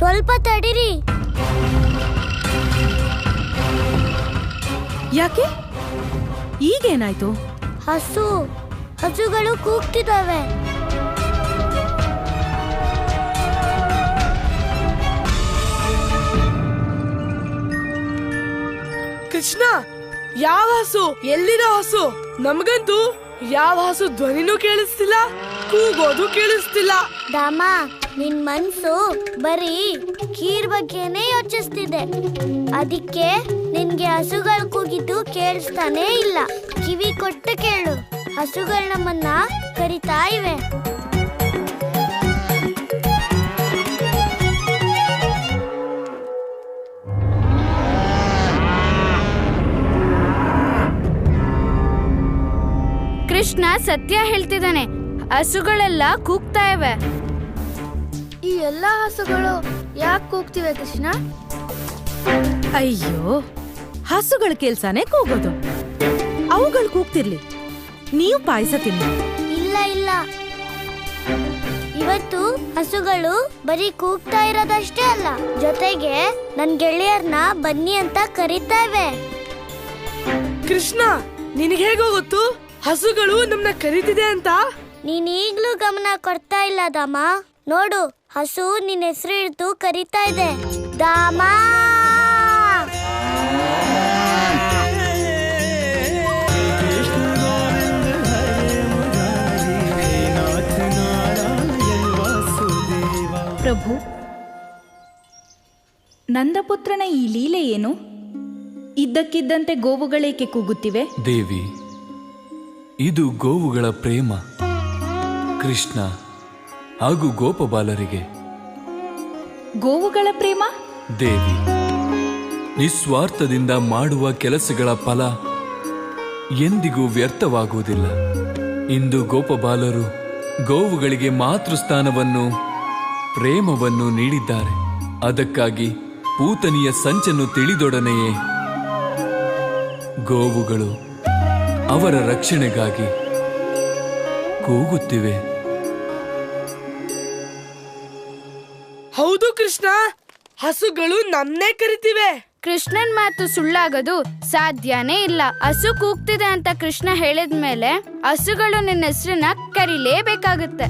ಸ್ವಲ್ಪ ತಡೀರಿ. ಯಾಕೆ? ಈಗೇನಾಯ್ತು? ಹಸುಗಳು ಕೂಗ್ತಿದ್ದಾವೆ. ಕೃಷ್ಣ, ಯಾವ ಹಸು? ಎಲ್ಲಿರೋ ಹಸು? ನಮಗಂತೂ ಯಾವ ಹಸು ಧ್ವನಿನೂ ಕೇಳಿಸ್ತಿಲ್ಲ, ಕೂಗೋದು ಕೇಳಿಸ್ತಿಲ್ಲ. ದಾಮ, ನಿನ್ ಮನ್ಸು ಬರೀ ಖೀರ್ ಬಗ್ಗೆನೇ ಯೋಚಿಸ್ತಿದೆ. ಅದಕ್ಕೆ ನಿನ್ಗೆ ಹಸುಗಳು ಕೂಗಿದ್ದು ಕೇಳಿಸ್ತಾನೇ ಇಲ್ಲ. ಕಿವಿ ಕೊಟ್ಟು ಕೇಳು, ಹಸುಗಳು ನಮ್ಮನ್ನ ಕರಿತಾ ಇವೆ. ಕೃಷ್ಣ ಸತ್ಯ ಹೇಳ್ತಿದ್ದಾನೆ, ಹಸುಗಳೆಲ್ಲ ಕೂಗ್ತಾ ಇವೆ. ಈ ಎಲ್ಲಾ ಹಸುಗಳು ಯಾಕೆ ಕೂಗ್ತಿವೆ ಕೃಷ್ಣ? ಅಯ್ಯೋ, ಹಸುಗಳ ಕೆಲ್ಸಾನೇ ಕೂಗೋದು. ಅವುಗಳು ಕೂಗ್ತಿರ್ಲಿ, ನೀವು ಪಾಯಸ ತಿನ್ನಿ. ಇಲ್ಲ, ಇವತ್ತು ಹಸುಗಳು ಬರೀ ಕೂಗ್ತಾ ಇರೋದಷ್ಟೇ ಅಲ್ಲ, ಜೊತೆಗೆ ನನ್ ಗೆಳೆಯರ್ನ ಬನ್ನಿ ಅಂತ ಕರೀತಾ ಇವೆ. ಕೃಷ್ಣ, ನಿನಗೆ ಹೇಗೋ ಗೊತ್ತು ಹಸುಗಳು ನಮ್ನ ಕರೀತಿದೆ ಅಂತ? ನೀನ್ ಈಗ್ಲೂ ಗಮನ ಕೊಡ್ತಾ ಇಲ್ಲ ದಾಮ. ನೋಡು, ಹಸು ನಿನ್ ಹೆಸರು ಹಿಡಿದು ಕರೀತಾ ಇದೆ. ದಾಮ. ಪ್ರಭು, ನಂದಪುತ್ರನ ಈ ಲೀಲೆ ಏನು? ಇದ್ದಕ್ಕಿದ್ದಂತೆ ಗೋವುಗಳೇಕೆ ಕೂಗುತ್ತಿವೆ? ದೇವಿ, ಇದು ಗೋವುಗಳ ಪ್ರೇಮ. ಕೃಷ್ಣ ಹಾಗೂ ಗೋಪಬಾಲರಿಗೆ. ಗೋವುಗಳ ಪ್ರೇಮ? ದೇವಿ, ನಿಸ್ವಾರ್ಥದಿಂದ ಮಾಡುವ ಕೆಲಸಗಳ ಫಲ ಎಂದಿಗೂ ವ್ಯರ್ಥವಾಗುವುದಿಲ್ಲ. ಇಂದು ಗೋಪಬಾಲರು ಗೋವುಗಳಿಗೆ ಮಾತೃಸ್ಥಾನವನ್ನು, ಪ್ರೇಮವನ್ನು ನೀಡಿದ್ದಾರೆ. ಅದಕ್ಕಾಗಿ ಪೂತನಿಯ ಸಂಚನ್ನು ತಿಳಿದೊಡನೆಯೇ ಗೋವುಗಳು ಅವರ ರಕ್ಷಣೆಗಾಗಿ ಕೂಗುತ್ತಿವೆ. ಹೌದು ಕೃಷ್ಣ, ಹಸುಗಳು ನಮ್ನೇ ಕರಿತಿವೆ. ಕೃಷ್ಣನ್ ಮಾತು ಸುಳ್ಳಾಗದು ಸಾಧ್ಯನೇ ಇಲ್ಲ. ಹಸು ಕೂಗ್ತಿದೆ ಅಂತ ಕೃಷ್ಣ ಹೇಳಿದ್ಮೇಲೆ ಹಸುಗಳು ನಿನ್ನ ಹೆಸರನ್ನ ಕರಿಲೇಬೇಕಾಗುತ್ತೆ.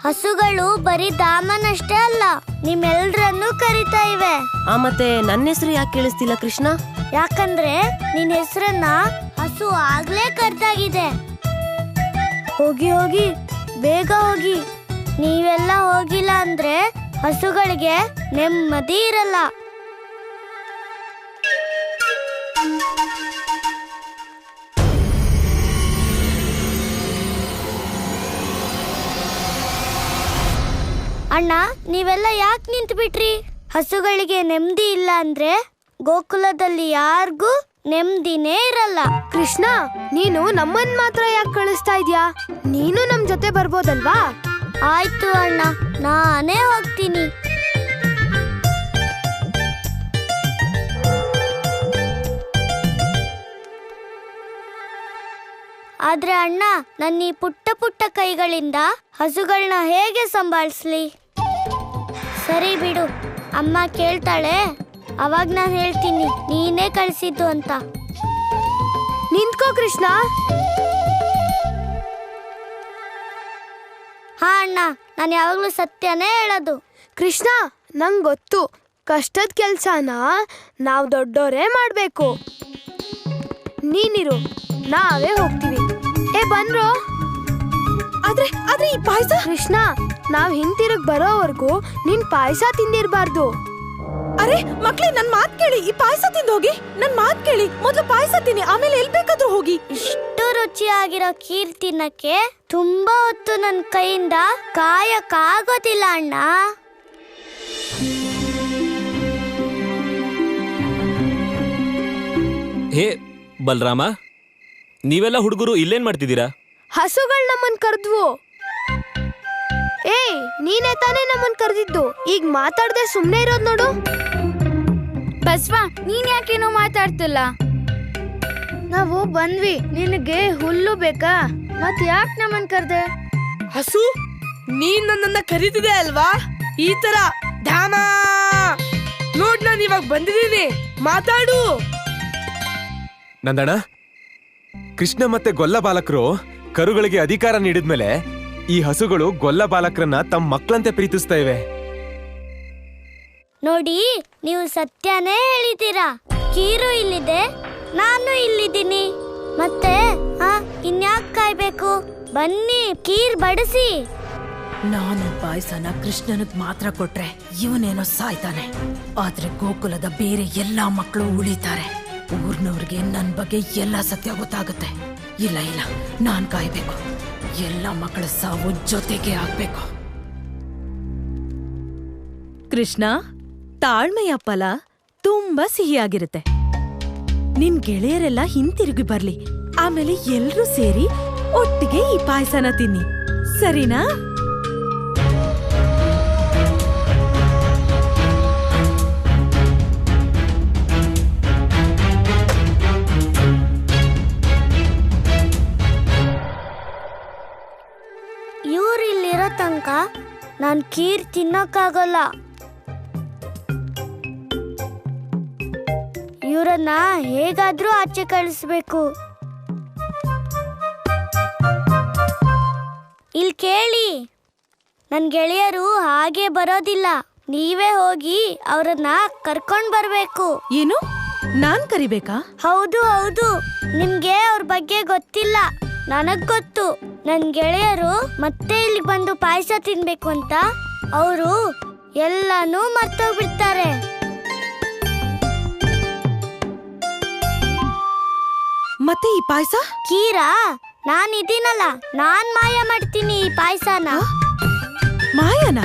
ಹಸುಗಳು ಬರೀ ದಾಮನಷ್ಟೇ ಅಲ್ಲ, ನಿಮ್ಮೆಲ್ರನ್ನೂ ಕರಿತಾ ಇವೆ. ಮತ್ತೆ ನನ್ನ ಹೆಸರು ಯಾಕೆ ಕೇಳಿಸ್ತಿಲ್ಲ ಕೃಷ್ಣ? ಯಾಕಂದ್ರೆ ನಿನ್ ಹೆಸರನ್ನ ಹಸು ಆಗ್ಲೇ ಕರ್ದಾಗಿದೆ. ಹೋಗಿ ಬೇಗ ಹೋಗಿ. ನೀವೆಲ್ಲ ಹೋಗಿಲ್ಲ ಅಂದ್ರೆ ಹಸುಗಳಿಗೆ ನೆಮ್ಮದಿ ಇರಲ್ಲ. ಅಣ್ಣ, ನೀವೆಲ್ಲ ಯಾಕೆ ನಿಂತು ಬಿಟ್ರಿ? ಹಸುಗಳಿಗೆ ನೆಮ್ಮದಿ ಇಲ್ಲ ಅಂದ್ರೆ ಗೋಕುಲದಲ್ಲಿ ಯಾರಿಗೂ ನೆಮ್ಮದಿನೇ ಇರಲ್ಲ. ಕೃಷ್ಣ, ನೀನು ನಮ್ಮನ್ ಮಾತ್ರ ಯಾಕೆ ಕಳಿಸ್ತಾ ಇದ್ಯಾ? ನೀನು ನಮ್ ಜೊತೆ ಬರ್ಬೋದಲ್ವಾ? ಆಯ್ತು ಅಣ್ಣ, ನಾನೇ ಹೋಗ್ತೀನಿ. ಆದ್ರೆ ಅಣ್ಣ, ನನ್ನ ಈ ಪುಟ್ಟ ಪುಟ್ಟ ಕೈಗಳಿಂದ ಹಸುಗಳನ್ನ ಹೇಗೆ ಸಂಭಾಳಿಸ್ಲಿ? ಸರಿ ಬಿಡು, ಅಮ್ಮ ಕೇಳ್ತಾಳೆ, ಅವಾಗ ನಾನು ಹೇಳ್ತೀನಿ ನೀನೇ ಕಳಿಸಿದ್ದು ಅಂತ. ನಿಂತ್ಕೋ ಕೃಷ್ಣ. ಹಾ ಅಣ್ಣ, ನಾನು ಯಾವಾಗ್ಲೂ ಸತ್ಯನೇ ಹೇಳೋದು. ಕೃಷ್ಣ, ನಂಗ್ ಗೊತ್ತು, ಕಷ್ಟದ ಕೆಲ್ಸನ ನಾವ್ ದೊಡ್ಡೋರೇ ಮಾಡ್ಬೇಕು. ನೀನಿರು, ನಾವೇ ಹೋಗ್ತೀವಿ. ಬನ್ರೋ. ಆದ್ರೆ ಈ ಪಾಯಸ? ಕೃಷ್ಣ, ನಾವ್ ಹಿಂತಿರುಗ್ ಬರೋವರೆಗೂ ನಿನ್ ಪಾಯಸ ತಿಂದಿರ್ಬಾರ್ದು. ಅರೆ ಮಕ್ಳೇ, ನನ್ ಮಾತ್ ಕೇಳಿ, ಈ ಪಾಯಸ ತಿಂದೋಗಿ. ನನ್ ಮಾತ್ ಕೇಳಿ, ಮೊದ್ಲು ಪಾಯಸ ತಿನ್ನಿ, ಆಮೇಲೆ ಎಲ್ ಬೇಕಾದ್ರೂ ಹೋಗಿ. ಇಷ್ಟು ರುಚಿಯಾಗಿರೋ ಖೀರ್ ತಿನ್ನಕ್ಕೆ ತುಂಬಾ ಹೊತ್ತು ನನ್ನ ಕೈಯಿಂದ ಕಾಯಕ್ಕಾಗೋದಿಲ್ಲ ಅಣ್ಣ. ಹೇ ಬಲರಾಮ, ನೀವೆಲ್ಲ ಹುಡುಗರು ಇಲ್ಲೇನ್ ಮಾಡ್ತಿದ್ದೀರಾ? ಹಸುಗಳು ನಮ್ಮನ್ ಕರೆದ್ವು. ನೀನೇ ತಾನೇ ನಮ್ಮನ್ ಕರೆದಿದ್ದು. ಈಗ ಮಾತಾಡದೆ ಸುಮ್ನೆ ಇರೋದ್ ನೋಡು. ಬಸ್ವ, ನೀನ್ ಯಾಕೇನೋ ಮಾತಾಡ್ತಿಲ್ಲ? ನಾವು ಬಂದ್ವಿ, ನಿನಗೆ ಹುಲ್ಲು ಬೇಕಾ? ಮತ್ ಯಾಕೆ ನಮ್ಮನ್ ಕರ್ದೆ? ಹಸು, ನೀನ್ ನನ್ನನ್ನ ಕರೀತಿದೆ ಅಲ್ವಾ? ಈ ತರ ಧಾಮ ನೋಡ್, ನಾನು ಇವಾಗ ಬಂದಿದ್ದೀನಿ, ಮಾತಾಡು. ನಂದಣ್ಣ, ಕೃಷ್ಣ ಮತ್ತೆ ಗೊಲ್ಲ ಬಾಲಕರು ಕರುಗಳಿಗೆ ಅಧಿಕಾರ ನೀಡಿದ್ಮೇಲೆ ಈ ಹಸುಗಳು ಗೊಲ್ಲ ಬಾಲಕರನ್ನ ತಮ್ಮ ಮಕ್ಕಳಂತೆ ಪ್ರೀತಿಸ್ತಾ ಇವೆ. ನೋಡಿ, ನೀವು ಸತ್ಯನೇ ಹೇಳಿದ್ದೀರಾ. ಕೀರು ಇಲ್ಲಿದೆ, ನಾನು ಇಲ್ಲಿದ್ದೀನಿ. ಮತ್ತೆ ಇನ್ಯಾಕ್ ಕಾಯ್ಬೇಕು? ಬನ್ನಿ, ಕೀರ್ ಬಡಿಸಿ. ನಾನು ಪಾಯಸನ ಕೃಷ್ಣನಿಗ್ ಮಾತ್ರ ಕೊಟ್ರೆ ಇವನೇನೋ ಸಾಯ್ತಾನೆ, ಆದ್ರೆ ಗೋಕುಲದ ಬೇರೆ ಎಲ್ಲಾ ಮಕ್ಕಳು ಉಳಿತಾರೆ. ಊರ್ನವ್ರಿಗೆ ನನ್ ಬಗ್ಗೆ ಎಲ್ಲ ಸತ್ಯ ಗೊತ್ತಾಗುತ್ತೆ. ಇಲ್ಲ ಇಲ್ಲ, ನಾನ್ ಕಾಯ್ಬೇಕು. ಎಲ್ಲ ಮಕ್ಕಳ ಸಾವು ಜೊತೆಗೆ ಆಗ್ಬೇಕು. ಕೃಷ್ಣ, ತಾಳ್ಮೆಯ ಫಲ ತುಂಬಾ ಸಿಹಿಯಾಗಿರುತ್ತೆ. ನಿನ್ ಗೆಳೆಯರೆಲ್ಲ ಹಿಂತಿರುಗಿ ಬರ್ಲಿ, ಆಮೇಲೆ ಎಲ್ರೂ ಸೇರಿ ಒಟ್ಟಿಗೆ ಈ ಪಾಯಸನ ತಿನ್ನಿ, ಸರಿನಾ? ಇವ್ರಿಲ್ಲಿರೋ ತನಕ ನಾನ್ ಕೀರ್ ತಿನ್ನಕ್ಕಾಗಲ್ಲ. ಇವರನ್ನ ಹೇಗಾದ್ರೂ ಆಚೆ ಕಳಿಸ್ಬೇಕು. ಇಲ್ಲಿ ಕೇಳಿ, ನನ್ ಗೆಳೆಯರು ಹಾಗೆ ಬರೋದಿಲ್ಲ. ನೀವೇ ಹೋಗಿ ಅವರನ್ನ ಕರ್ಕೊಂಡ್ ಬರ್ಬೇಕು. ಏನು, ನಾನ್ ಕರಿಬೇಕಾ? ಹೌದು ಹೌದು, ನಿಮ್ಗೆ ಅವ್ರ ಬಗ್ಗೆ ಗೊತ್ತಿಲ್ಲ, ನನಗ್ ಗೊತ್ತು. ನನ್ ಗೆಳೆಯರು ಮತ್ತೆ ಇಲ್ಲಿ ಬಂದು ಪಾಯಸ ತಿನ್ಬೇಕು ಅಂತ ಅವರು ಎಲ್ಲಾನು ಮರ್ತೋಗ್ಬಿಡ್ತಾರೆ. ಮತ್ತೆ ಈ ಪಾಯಸ? ಕೀರಾ, ನಾನ್ ಇದೀನಲ್ಲ, ನಾನ್ ಮಾಯ ಮಾಡ್ತೀನಿ ಈ ಪಾಯಸನ. ಮಾಯನ?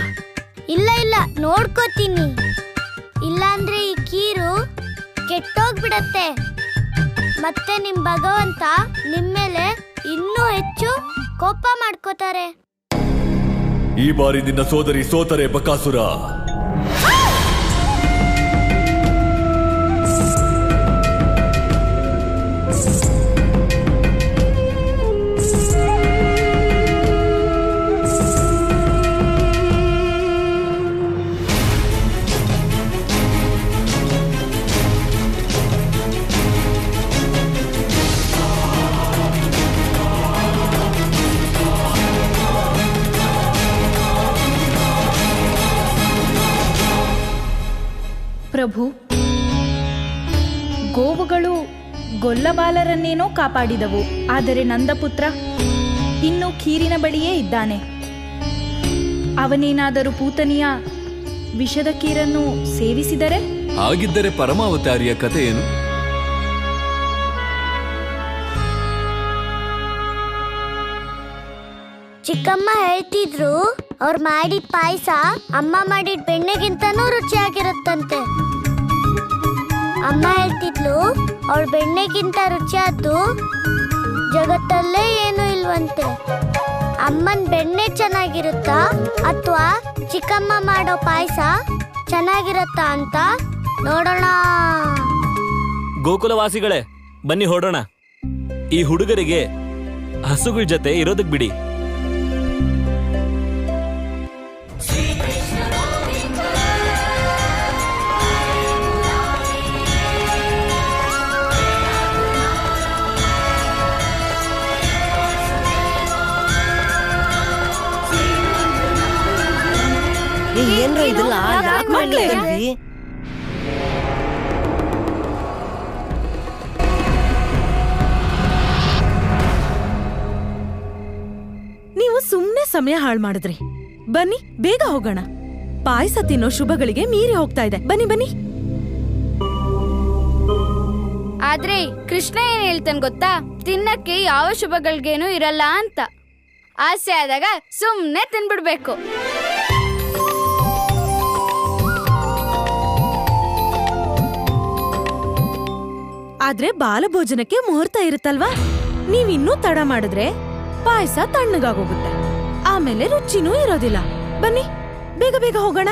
ಇಲ್ಲ ಇಲ್ಲ, ನೋಡ್ಕೋತೀನಿ. ಇಲ್ಲಾಂದ್ರೆ ಈ ಕೀರು ಕೆಟ್ಟೋಗ್ಬಿಡತ್ತೆ. ಮತ್ತೆ ನಿಮ್ ಭಗವಂತ ನಿಮ್ಮೇಲೆ ಇನ್ನೂ ಹೆಚ್ಚು ಕೋಪ ಮಾಡ್ಕೋತಾರೆ. ಈ ಬಾರಿ ನಿನ್ನ ಸೋದರಿ ಸೋತರೆ ಬಕಾಸುರ. ಪ್ರಭು, ಗೋವುಗಳು ಗೊಲ್ಲಬಾಲರನ್ನೇನೋ ಕಾಪಾಡಿದವು, ಆದರೆ ನಂದಪುತ್ರ ಇನ್ನೂ ಖೀರಿನ ಬಳಿಯೇ ಇದ್ದಾನೆ. ಅವನೇನಾದರೂ ಪೂತನಿಯ ವಿಷದ ಕೀರನ್ನು ಸೇವಿಸಿದರೆ? ಹಾಗಿದ್ದರೆ ಪರಮಾವತಾರಿಯ ಕಥೆ ಏನು? ಚಿಕ್ಕಮ್ಮ ಹೇಳ್ತಿದ್ರು, ಅವ್ರು ಮಾಡಿದ ಪಾಯಸ ಅಮ್ಮ ಮಾಡಿದ ಬೆಣ್ಣೆಗಿಂತನೂ ರುಚಿಯಾಗಿರುತ್ತಂತೆ. ಅಮ್ಮ ಹೇಳ್ತಿದ್ಲು, ಅವಳ ಬೆಣ್ಣೆಗಿಂತ ರುಚಿಯಾದ್ದು ಜಗತ್ತಲ್ಲೇ ಏನೂ ಇಲ್ವಂತೆ. ಅಮ್ಮನ್ ಬೆಣ್ಣೆ ಚೆನ್ನಾಗಿರುತ್ತಾ ಅಥವಾ ಚಿಕ್ಕಮ್ಮ ಮಾಡೋ ಪಾಯಸ ಚೆನ್ನಾಗಿರುತ್ತಾ ಅಂತ ನೋಡೋಣ. ಗೋಕುಲವಾಸಿಗಳೇ, ಬನ್ನಿ ಹೊರಡೋಣ. ಈ ಹುಡುಗರಿಗೆ ಹಸುಗಳ ಜೊತೆ ಇರೋದಕ್ ಬಿಡಿ. ಏನ್ರ ಇದಲ್ಲ, ಯಾಕೆ ಮಾಡ್ಲಿಕ್ಕಲ್ರಿ? ನೀವು ಸುಮ್ನೆ ಸಮಯ ಹಾಳು ಮಾಡಿದ್ರಿ. ಬನ್ನಿ ಬೇಗ ಹೋಗೋಣ. ಪಾಯಸ ತಿನ್ನೋ ಶುಭಗಳಿಗೆ ಮೀರಿ ಹೋಗ್ತಾ ಇದೆ. ಬನ್ನಿ ಬನ್ನಿ. ಆದ್ರೆ ಕೃಷ್ಣ ಏನ್ ಹೇಳ್ತಾನೆ ಗೊತ್ತಾ? ತಿನ್ನಕ್ಕೆ ಯಾವ ಶುಭಗಳಿಗೇನು ಇರಲ್ಲ ಅಂತ. ಆಸೆ ಆದಾಗ ಸುಮ್ನೆ ತಿನ್ಬಿಡ್ಬೇಕು. ಆದ್ರೆ ಬಾಲಭೋಜನಕ್ಕೆ ಮುಹೂರ್ತ ಇರುತ್ತಲ್ವಾ? ನೀವಿನ್ನೂ ತಡ ಮಾಡಿದ್ರೆ ಪಾಯಸ ತಣ್ಣಗಾಗೋಗುತ್ತೆ, ಆಮೇಲೆ ರುಚಿನೂ ಇರೋದಿಲ್ಲ. ಬನ್ನಿ ಬೇಗ ಬೇಗ ಹೋಗೋಣ.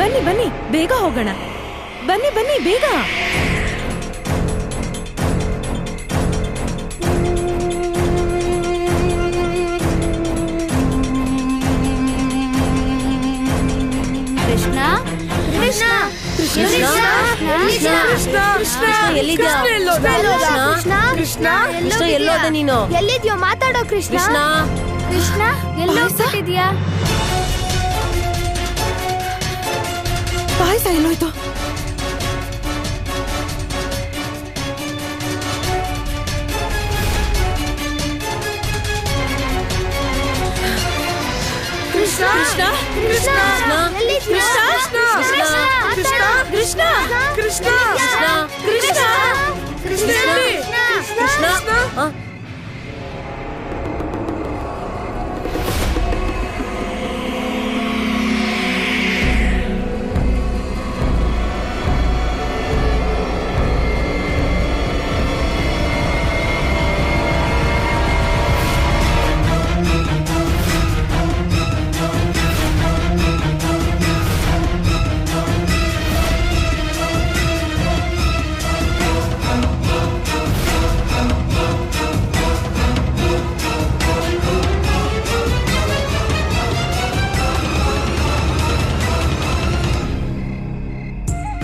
ಬನ್ನಿ ಬನ್ನಿ, ಬೇಗ ಹೋಗೋಣ. ಬನ್ನಿ ಬನ್ನಿ ಬೇಗ. ಕೃಷ್ಣ ಕೃಷ್ಣ ಕೃಷ್ಣ ಎಲ್ಲೋದೆ ನೀನು? ಎಲ್ಲಿದ್ಯೋ ಮಾತಾಡೋ ಕೃಷ್ಣ. ಕೃಷ್ಣ ಎಲ್ಲೋಗ್ಬಿಟ್ಟಿದ್ಯಾ? ಪಾಯಸ ಎಲ್ಲೋಯ್ತು? ಕೃಷ್ಣ ಕೃಷ್ಣ ಕೃಷ್ಣ ಕೃಷ್ಣ ಕೃಷ್ಣ ಕೃಷ್ಣ ಕೃಷ್ಣ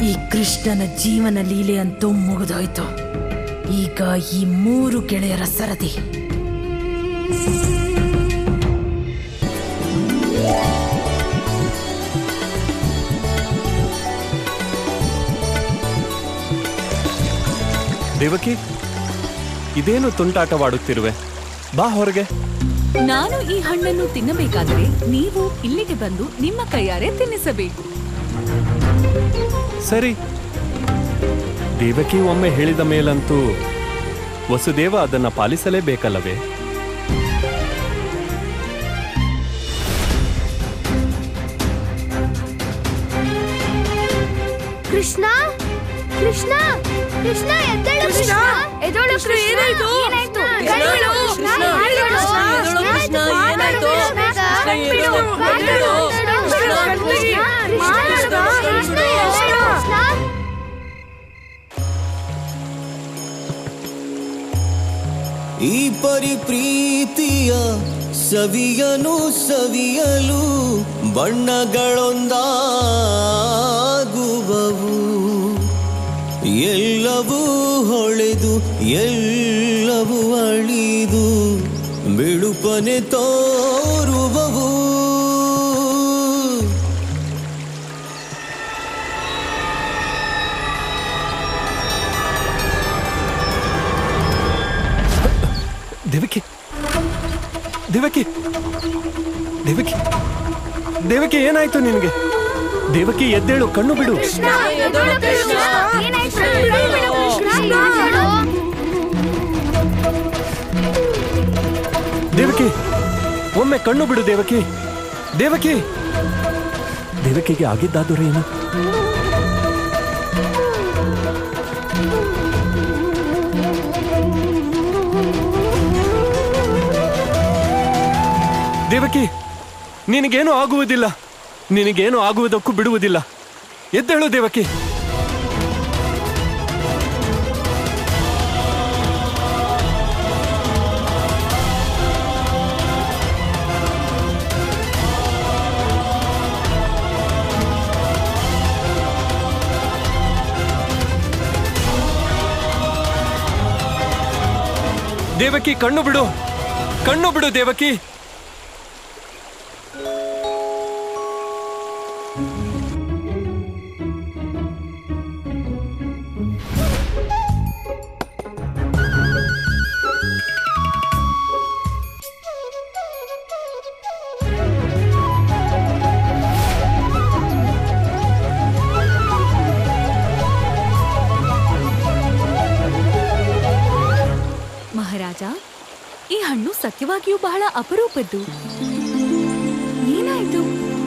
ಈ ಕೃಷ್ಣನ ಜೀವನ ಲೀಲೆ ಅಂತೂ ಮುಗಿದೋಯ್ತು. ಈಗ ಈ 3 ಗೆಳೆಯರ ಸರದಿ. ದೇವಕಿ, ಇದೇನು ತುಂಟಾಟವಾಡುತ್ತಿರುವೆ? ಬಾ ಹೊರಗೆ. ನಾನು ಈ ಹಣ್ಣನ್ನು ತಿನ್ನಬೇಕಾದರೆ ನೀವು ಇಲ್ಲಿಗೆ ಬಂದು ನಿಮ್ಮ ಕೈಯಾರೆ ತಿನ್ನಿಸಬೇಕು. ಸರಿ. ದೇವಕಿ ಒಮ್ಮೆ ಹೇಳಿದ ಮೇಲಂತೂ ವಸುದೇವ ಅದನ್ನ ಪಾಲಿಸಲೇಬೇಕಲ್ಲವೇ? ಕೃಷ್ಣ ಕೃಷ್ಣ ಕೃಷ್ಣ ಎದ್ದೇಳು ಕೃಷ್ಣ. ಎದ್ದೇಳು ಕೃಷ್ಣ. ಏನಾಯ್ತು? ಏನಾಯ್ತು? ಕಣ್ಬಿಡು. ಕೃಷ್ಣ, ಕಣ್ಬಿಡು. ಕೃಷ್ಣ, ಕೃಷ್ಣ, ಏನಾಯ್ತು? ಕಣ್ಬಿಡು. ಕಣ್ಬಿಡು. ಕಣ್ಬಿಡಿ. ಈ ಪರಿ ಪ್ರೀತಿಯ ಸವಿಯನು ಸವಿಯಲು ಬಣ್ಣಗಳೊಂದಾಗುವವು. ಎಲ್ಲವೂ ಹೊಳೆದು ಎಲ್ಲವೂ ಅಳಿದು ಬಿಳುಪನೆ ತೋರುವವು. ದೇವಕಿ, ದೇವಕಿ, ದೇವಕಿ, ದೇವಕಿ, ಏನಾಯ್ತು ನಿನಗೆ? ದೇವಕಿ ಎದ್ದೇಳು, ಕಣ್ಣು ಬಿಡು. ದೇವಕಿ, ಒಮ್ಮೆ ಕಣ್ಣು ಬಿಡು ದೇವಕಿ. ದೇವಕಿ, ದೇವಕಿಗೆ ಆಗಿದ್ದಾದರೂ ಏನು? ದೇವಕಿ, ನಿನಗೇನು ಆಗುವುದಿಲ್ಲ. ನಿನಗೇನು ಆಗುವುದಕ್ಕೂ ಬಿಡುವುದಿಲ್ಲ. ಎದ್ದೇಳು ದೇವಕಿ. ದೇವಕಿ, ಕಣ್ಣು ಬಿಡು, ಕಣ್ಣು ಬಿಡು ದೇವಕಿ. ಮಹಾರಾಜ, ಈ ಹಣ್ಣು ಸತ್ಯವಾಗಿಯೂ ಬಹಳ ಅಪರೂಪದ್ದು. ಏನಾಯ್ತು?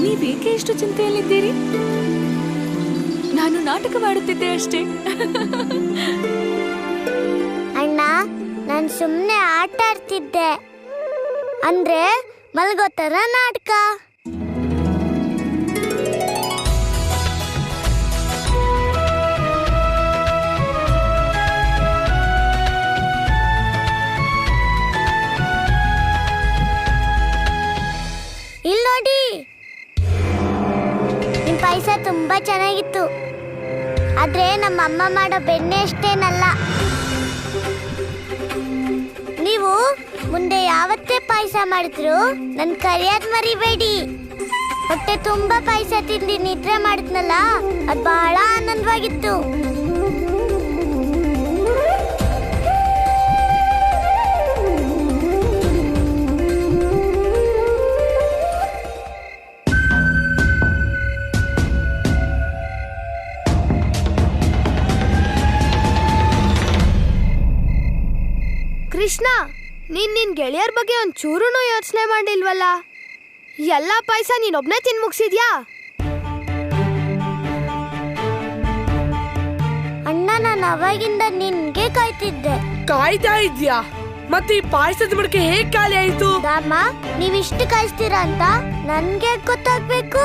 ನೀವೇಕೆ ಎಷ್ಟು ಚಿಂತೆಯಲ್ಲಿದ್ದೀರಿ? ನಾನು ನಾಟಕವಾಡುತ್ತಿದ್ದೆ ಅಷ್ಟೇ. ಅಣ್ಣ, ನಾನು ಸುಮ್ಮನೆ ಆಟ ಆಡ್ತಿದ್ದೆ. ಅಂದ್ರೆ ಮಲ್ಗೋತರ ನಾಟಕ. ಇಲ್ಲಿ ನೋಡಿ, ನಿಮ್ ಪಾಯಸ ತುಂಬಾ ಚೆನ್ನಾಗಿತ್ತು. ಆದ್ರೆ ನಮ್ಮ ಅಮ್ಮ ಮಾಡೋ ಬೆಣ್ಣೆ ಅಷ್ಟೇನಲ್ಲ. ನೀವು ಮುಂದೆ ಯಾವತ್ತೇ ಪಾಯಸ ಮಾಡಿದ್ರು ನನ್ ಕರಿಯೋದ್ ಮರಿಬೇಡಿ. ಹೊಟ್ಟೆ ತುಂಬಾ ಪಾಯಸ ತಿಂದು ನಿದ್ರೆ ಮಾಡಿದ್ನಲ್ಲ, ಅದು ಬಹಳ ಆನಂದವಾಗಿತ್ತು. ಕೃಷ್ಣ, ನಿನ್ ಗೆಳೆಯರ ಬಗ್ಗೆ ಒಂಚೂರು ಯೋಚನೆ ಮಾಡಿಲ್ವಲ್ಲ? ಎಲ್ಲ ಪಾಯಸ ನೀನೊಬ್ನೇ ತಿನ್ ಮುಗಿಸಿದ್ಯಾ? ಅಣ್ಣ, ನಾನು ಅವಾಗಿಂದ ನಿನ್ಗೆ ಕಾಯ್ತಿದ್ದೆ. ಕಾಯ್ತಾ ಇದ್ಯಾ? ಮತ್ತೆ ಈ ಪಾಯಸದ ಮಡಕೆ ಹೇಗ್ ಖಾಲಿ ಆಯ್ತು? ರಾಮ, ನೀವಿಷ್ಟು ಕಾಯಿಸ್ತೀರಾ ಅಂತ ನನ್ಗೆ ಗೊತ್ತಾಗ್ಬೇಕು.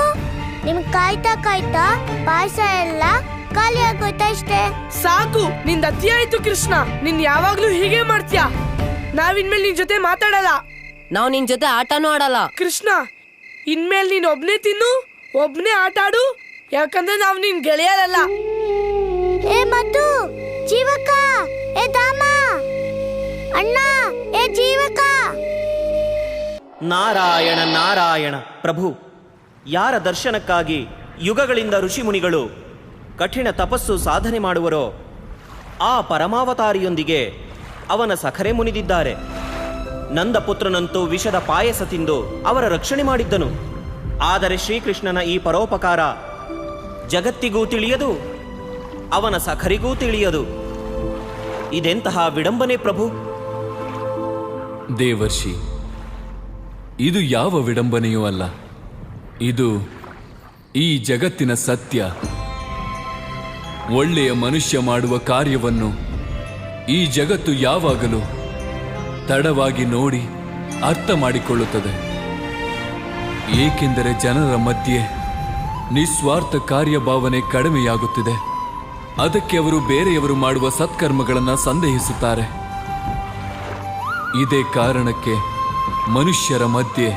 ನಿಮ್ಗೆ ಕಾಯ್ತಾ ಕಾಯ್ತಾ ಪಾಯಸ ಎಲ್ಲ ಖಾಲಿ ಆಗೋಯ್ತಾ ಅಷ್ಟೇ. ಸಾಕು, ನಿಂದ ಅತಿ ಆಯ್ತು ಕೃಷ್ಣ. ನಿನ್ ಯಾವಾಗ್ಲೂ ಹೀಗೆ ಮಾಡ್ತೀಯಾ? ನಾವಿನ್ಮೇಲೆ ನಿನ್ ಜೊತೆ ಮಾತಾಡಲ್ಲ. ನಾವ್ ನಿನ್ ಜೊತೆ ಆಟನೂ ಆಡಲ್ಲ. ಕೃಷ್ಣ, ಇನ್ಮೇಲೆ ನೀನ್ ಒಬ್ನೇ ತಿನ್ನು, ಒಬ್ನೇ ಆಟ ಆಡು. ಯಾಕಂದ್ರೆ ನಾವ್ ನಿನ್ ಗೆಳೆಯರಲ್ಲ. ಏ ಮಧು, ಜೀವಕ, ಏ ದಾಮ, ಅಣ್ಣ, ಏ ಜೀವಕ. ನಾರಾಯಣ ನಾರಾಯಣ ಪ್ರಭು, ಯಾರ ದರ್ಶನಕ್ಕಾಗಿ ಯುಗಗಳಿಂದ ಋಷಿಮುನಿಗಳು ಕಠಿಣ ತಪಸ್ಸು ಸಾಧನೆ ಮಾಡುವರೋ ಆ ಪರಮಾವತಾರಿಯೊಂದಿಗೆ ಅವನ ಸಖರೆ ಮುನಿದಿದ್ದಾರೆ. ನಂದಪುತ್ರನಂತೂ ವಿಷದ ಪಾಯಸ ತಿಂದು ಅವರ ರಕ್ಷಣೆ ಮಾಡಿದ್ದನು. ಆದರೆ ಶ್ರೀಕೃಷ್ಣನ ಈ ಪರೋಪಕಾರ ಜಗತ್ತಿಗೂ ತಿಳಿಯದು, ಅವನ ಸಖರಿಗೂ ತಿಳಿಯದು. ಇದೆಂತಹ ವಿಡಂಬನೆ ಪ್ರಭು. ದೇವರ್ಷಿ, ಇದು ಯಾವ ವಿಡಂಬನೆಯೂ ಅಲ್ಲ. ಇದು ಈ ಜಗತ್ತಿನ ಸತ್ಯ. ಒಳ್ಳೆಯ ಮನುಷ್ಯ ಮಾಡುವ ಕಾರ್ಯವನ್ನು ಈ ಜಗತ್ತು ಯಾವಾಗಲೂ ತಡವಾಗಿ ನೋಡಿ ಅರ್ಥ ಮಾಡಿಕೊಳ್ಳುತ್ತದೆ. ಏಕೆಂದರೆ ಜನರ ಮಧ್ಯೆ ನಿಸ್ವಾರ್ಥ ಕಾರ್ಯಭಾವನೆ ಕಡಿಮೆಯಾಗುತ್ತಿದೆ. ಅದಕ್ಕೆ ಅವರು ಬೇರೆಯವರು ಮಾಡುವ ಸತ್ಕರ್ಮಗಳನ್ನು ಸಂದೇಹಿಸುತ್ತಾರೆ. ಇದೇ ಕಾರಣಕ್ಕೆ ಮನುಷ್ಯರ ಮಧ್ಯೆ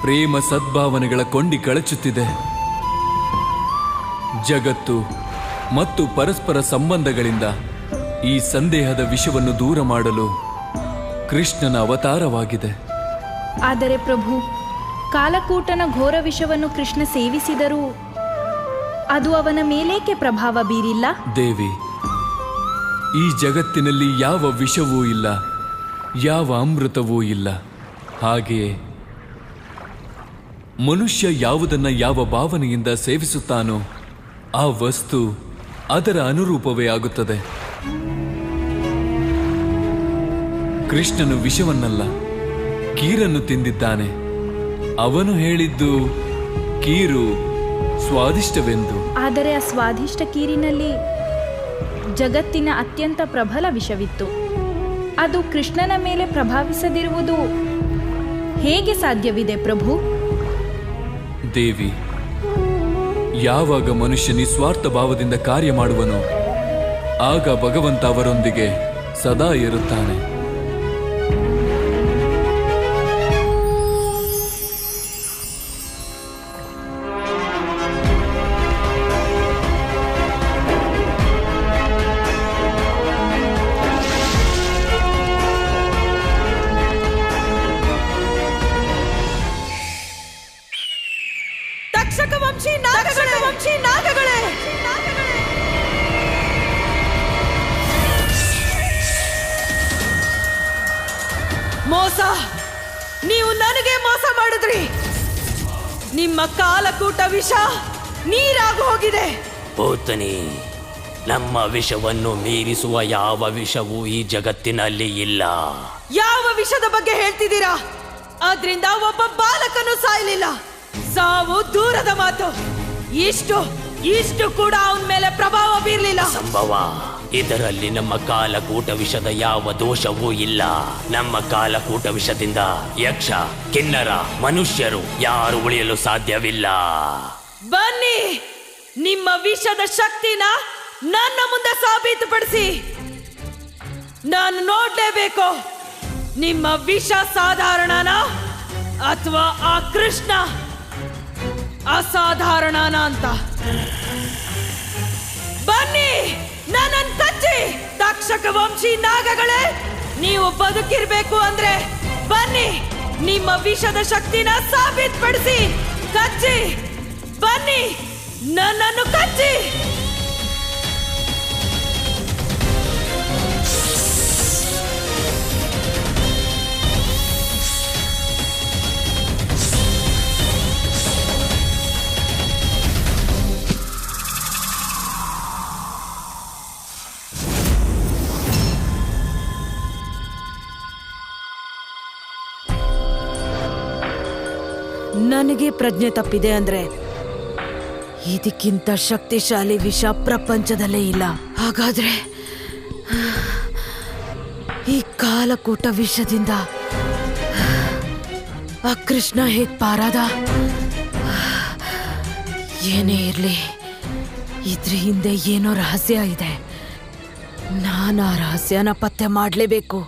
ಪ್ರೇಮ ಸದ್ಭಾವನೆಗಳ ಕೊಂಡಿ ಕಳಚುತ್ತಿದೆ. ಜಗತ್ತು ಮತ್ತು ಪರಸ್ಪರ ಸಂಬಂಧಗಳಿಂದ ಈ ಸಂದೇಹದ ವಿಷವನ್ನು ದೂರ ಮಾಡಲು ಕೃಷ್ಣನ ಅವತಾರವಾಗಿದೆ. ಆದರೆ ಪ್ರಭು, ಕಾಲಕೂಟನ ಘೋರ ವಿಷವನ್ನು ಕೃಷ್ಣ ಸೇವಿಸಿದರೂ ಅದು ಅವನ ಮೇಲೇಕೆ ಪ್ರಭಾವ ಬೀರಿಲ್ಲ? ದೇವಿ, ಈ ಜಗತ್ತಿನಲ್ಲಿ ಯಾವ ವಿಷವೂ ಇಲ್ಲ, ಯಾವ ಅಮೃತವೂ ಇಲ್ಲ. ಹಾಗೆಯೇ ಮನುಷ್ಯ ಯಾವುದನ್ನ ಯಾವ ಭಾವನೆಯಿಂದ ಸೇವಿಸುತ್ತಾನೋ ಆ ವಸ್ತು ಅದರ ಅನುರೂಪವೇ ಆಗುತ್ತದೆ. ಕೃಷ್ಣನು ವಿಷವನ್ನಲ್ಲ, ಕೀರನ್ನು ತಿಂದಿದ್ದಾನೆ. ಅವನು ಹೇಳಿದ್ದು ಕೀರು ಸ್ವಾದಿಷ್ಟವೆಂದು. ಆದರೆ ಆ ಸ್ವಾದಿಷ್ಟ ಕೀರಿನಲ್ಲಿ ಜಗತ್ತಿನ ಅತ್ಯಂತ ಪ್ರಬಲ ವಿಷವಿತ್ತು. ಅದು ಕೃಷ್ಣನ ಮೇಲೆ ಪ್ರಭಾವಿಸದಿರುವುದು ಹೇಗೆ ಸಾಧ್ಯವಿದೆ ಪ್ರಭು? ದೇವಿ, ಯಾವಾಗ ಮನುಷ್ಯ ನಿಸ್ವಾರ್ಥ ಭಾವದಿಂದ ಕಾರ್ಯ ಮಾಡುವನೋ ಆಗ ಭಗವಂತ ಅವರೊಂದಿಗೆ ಸದಾ ಇರುತ್ತಾನೆ. ಮೋಸ! ನೀವು ನನಗೆ ಮೋಸ ಮಾಡಿದ್ರಿ. ನಿಮ್ಮ ಕಾಲಕೂಟ ವಿಷ ನೀರಾಗಿ ಹೋಗಿದೆ. ಪೂತನಿ, ನಮ್ಮ ವಿಷವನ್ನು ಮೀರಿಸುವ ಯಾವ ವಿಷವೂ ಈ ಜಗತ್ತಿನಲ್ಲಿ ಇಲ್ಲ. ಯಾವ ವಿಷದ ಬಗ್ಗೆ ಹೇಳ್ತಿದ್ದೀರಾ? ಆದ್ರಿಂದ ಒಬ್ಬ ಬಾಲಕನು ಸಾಯಲಿಲ್ಲ. ಸಾವು ದೂರದ ಮಾತು. ಇಷ್ಟು ಕೂಡ ಅವನ ಮೇಲೆ ಪ್ರಭಾವ ಬೀರಲಿಲ್ಲ. ಸಂಭವ. ಇದರಲ್ಲಿ ನಮ್ಮ ಕಾಲಕೂಟ ವಿಷದ ಯಾವ ದೋಷವೂ ಇಲ್ಲ. ನಮ್ಮ ಕಾಲಕೂಟ ವಿಷದಿಂದ ಯಕ್ಷ, ಕಿನ್ನರ, ಮನುಷ್ಯರು ಯಾರು ಉಳಿಯಲು ಸಾಧ್ಯವಿಲ್ಲ. ಬನ್ನಿ, ನಿಮ್ಮ ವಿಷದ ಶಕ್ತಿನ ನನ್ನ ಮುಂದೆ ಸಾಬೀತುಪಡಿಸಿ. ನಾನು ನೋಡ್ಲೇಬೇಕು. ನಿಮ್ಮ ವಿಷ ಸಾಧಾರಣನಾ ಅಥವಾ ಆ ಕೃಷ್ಣ ಅಸಾಧಾರಣನ ಅಂತ. ಬನ್ನಿ, ನನ್ನನ್ನು ಕಚ್ಚಿ ತಕ್ಷಕ ವಂಶಿ ನಾಗಗಳೇ, ನೀವು ಬದುಕಿರ್ಬೇಕು ಅಂದ್ರೆ ಬನ್ನಿ, ನಿಮ್ಮ ವಿಷದ ಶಕ್ತಿನ ಸಾಬೀತುಪಡಿಸಿ. ಕಚ್ಚಿ, ಬನ್ನಿ, ನನ್ನನ್ನು ಕಚ್ಚಿ. ನನಗೆ ಪ್ರಜ್ಞೆ ತಪ್ಪಿದೆ ಅಂದ್ರೆ ಇದಕ್ಕಿಂತ ಶಕ್ತಿಶಾಲಿ ವಿಷ ಪ್ರಪಂಚದಲ್ಲೇ ಇಲ್ಲ. ಹಾಗಾದ್ರೆ ಈ ಕಾಲಕೂಟ ವಿಷದಿಂದ ಆ ಕೃಷ್ಣ ಹೇಗ್ ಪಾರಾದ? ಏನೇ ಇರ್ಲಿ, ಇದ್ರ ಹಿಂದೆ ಏನೋ ರಹಸ್ಯ ಇದೆ. ನಾನು ಆ ರಹಸ್ಯನ ಪತ್ತೆ ಮಾಡಲೇಬೇಕು.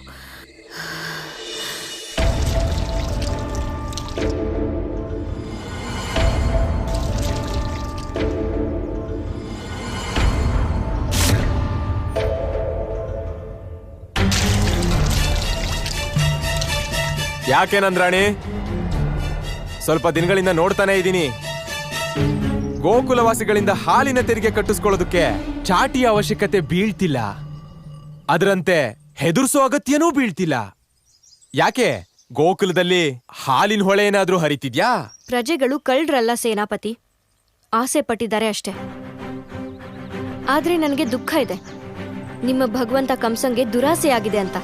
ಯಾಕೆ ನಂದ್ರಾಣಿ, ಸ್ವಲ್ಪ ದಿನಗಳಿಂದ ನೋಡ್ತಾನೆ ಇದ್ದೀನಿ. ಗೋಕುಲವಾಸಿಗಳಿಂದ ಹಾಲಿನ ತೆರಿಗೆ ಕಟ್ಟಿಸ್ಕೊಳ್ಳೋದಕ್ಕೆ ಚಾಟಿಯ ಅವಶ್ಯಕತೆ ಬೀಳ್ತಿಲ್ಲ, ಅದರಂತೆ ಹೆದರ್ಸೋ ಅಗತ್ಯನೂ ಬೀಳ್ತಿಲ್ಲ. ಯಾಕೆ ಗೋಕುಲದಲ್ಲಿ ಹಾಲಿನ ಹೊಳೆ ಏನಾದ್ರೂ ಹರಿತಿದ್ಯಾ? ಪ್ರಜೆಗಳು ಕಳ್ರಲ್ಲ ಸೇನಾಪತಿ, ಆಸೆ ಪಟ್ಟಿದ್ದಾರೆ ಅಷ್ಟೇ. ಆದ್ರೆ ನನಗೆ ದುಃಖ ಇದೆ, ನಿಮ್ಮ ಭಗವಂತ ಕಂಸಂಗೆ ದುರಾಸೆ ಆಗಿದೆ ಅಂತ.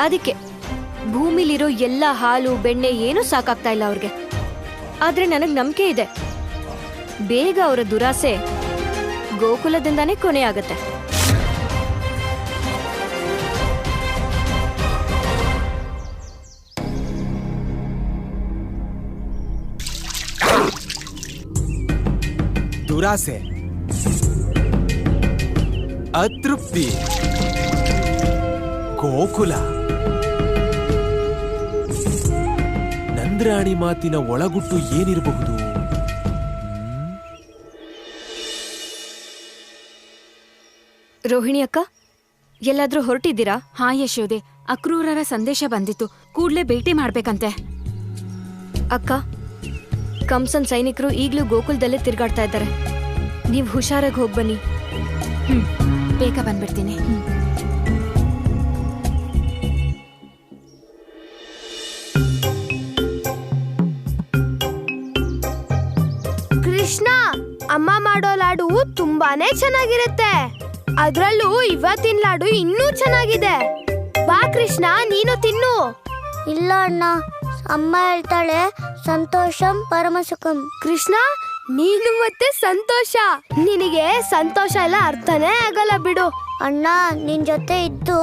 ಅದಕ್ಕೆ ಭೂಮಿಲಿರೋ ಎಲ್ಲ ಹಾಲು ಬೆಣ್ಣೆ ಏನೂ ಸಾಕಾಗ್ತಾ ಇಲ್ಲ ಅವ್ರಿಗೆ. ಆದ್ರೆ ನನಗೆ ನಂಬಿಕೆ ಇದೆ, ಬೇಗ ಅವರ ದುರಾಸೆ ಗೋಕುಲದಿಂದಾನೇ ಕೊನೆ ಆಗತ್ತೆ. ದುರಾಸೆ, ಅತೃಪ್ತಿ, ಗೋಕುಲ. ನಂದ್ರಾಣಿ ಮಾತಿನ ಒಳಗುಟ್ಟು ಏನಿರಬಹುದು? ರೋಹಿಣಿ ಅಕ್ಕ, ಎಲ್ಲಾದ್ರೂ ಹೊರಟಿದ್ದೀರಾ? ಹಾ ಯಶೋದೆ, ಅಕ್ರೂರರ ಸಂದೇಶ ಬಂದಿತ್ತು, ಕೂಡ್ಲೇ ಭೇಟಿ ಮಾಡ್ಬೇಕಂತೆ. ಅಕ್ಕ, ಕಂಸನ್ ಸೈನಿಕರು ಈಗ್ಲೂ ಗೋಕುಲದಲ್ಲೇ ತಿರ್ಗಾಡ್ತಾ ಇದ್ದಾರೆ. ನೀವು ಹುಷಾರಾಗಿ ಹೋಗಿ ಬನ್ನಿ. ಬೇಗ ಬಂದ್ಬಿಡ್ತೀನಿ. ಕೃಷ್ಣ, ಅಮ್ಮ ಮಾಡೋ ಲಾಡು ತುಂಬಾನೇ ಚೆನ್ನಾಗಿರುತ್ತೆ. ಅದ್ರಲ್ಲೂ ಇವತ್ತಿನ ಲಾಡು ಇನ್ನೂ ಚೆನ್ನಾಗಿದೆ. ಬಾ ಕೃಷ್ಣ, ನೀನು ತಿನ್ನು. ಇಲ್ಲ ಅಣ್ಣ, ಅಮ್ಮ ಹೇಳ್ತಾಳೆ ಸಂತೋಷಂ ಪರಮಸುಖಂ. ಕೃಷ್ಣ, ನೀನು ಮತ್ತೆ ಸಂತೋಷ, ನಿನಗೆ ಸಂತೋಷ ಎಲ್ಲ ಅರ್ಥನೇ ಆಗಲ್ಲ ಬಿಡು. ಅಣ್ಣ, ನಿನ್ ಜೊತೆ ಇದ್ದು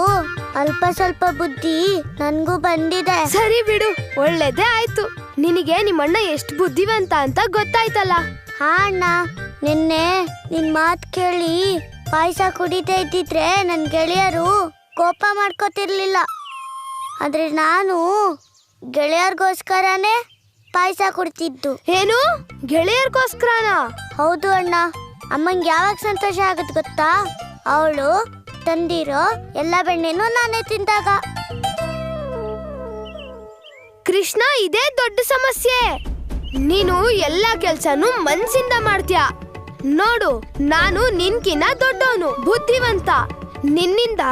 ಅಲ್ಪ ಸ್ವಲ್ಪ ಬುದ್ಧಿ ನನ್ಗೂ ಬಂದಿದೆ. ಸರಿ ಬಿಡು, ಒಳ್ಳೇದೇ ಆಯ್ತು. ನಿನಗೆ ನಿಮ್ಮಣ್ಣ ಎಷ್ಟು ಬುದ್ಧಿವಂತ ಅಂತ ಗೊತ್ತಾಯ್ತಲ್ಲ. ಹಾ ಅಣ್ಣ, ನಿನ್ನೆ ನಿನ್ ಮಾತ್ ಕೇಳಿ ಪಾಯಸ ಕುಡಿದೇ ಇದ್ದಿದ್ರೆ ನನ್ ಗೆಳೆಯರು ಕೋಪ ಮಾಡ್ಕೋತಿರ್ಲಿಲ್ಲ. ಆದ್ರೆ ನಾನು ಗೆಳೆಯರ್ಗೋಸ್ಕರನೇ ಪಾಯಸ ಕುಡ್ತಿದ್ದು. ಏನು, ಗೆಳೆಯರ್ಗೋಸ್ಕರನಾ? ಹೌದು ಅಣ್ಣ. ಅಮ್ಮಂಗೆ ಯಾವಾಗ ಸಂತೋಷ ಆಗತ್ ಗೊತ್ತಾ? ಅವಳು ತಂದಿರೋ ಎಲ್ಲ ಬೆಣ್ಣೆನೂ ನಾನೇ ತಿಂದಾಗ. ಕೃಷ್ಣ, ಇದೇ ದೊಡ್ಡ ಸಮಸ್ಯೆ. ನೀನು ಎಲ್ಲ ಕೆಲ್ಸನೂ ಮನ್ಸಿಂದ ಮಾಡ್ತೀಯ. ನೋಡು, ನಾನು ನಿನ್ಕಿನ್ನ ದೊಡ್ಡವನು, ಬುದ್ಧಿವಂತ. ನಿನ್ನಿಂದ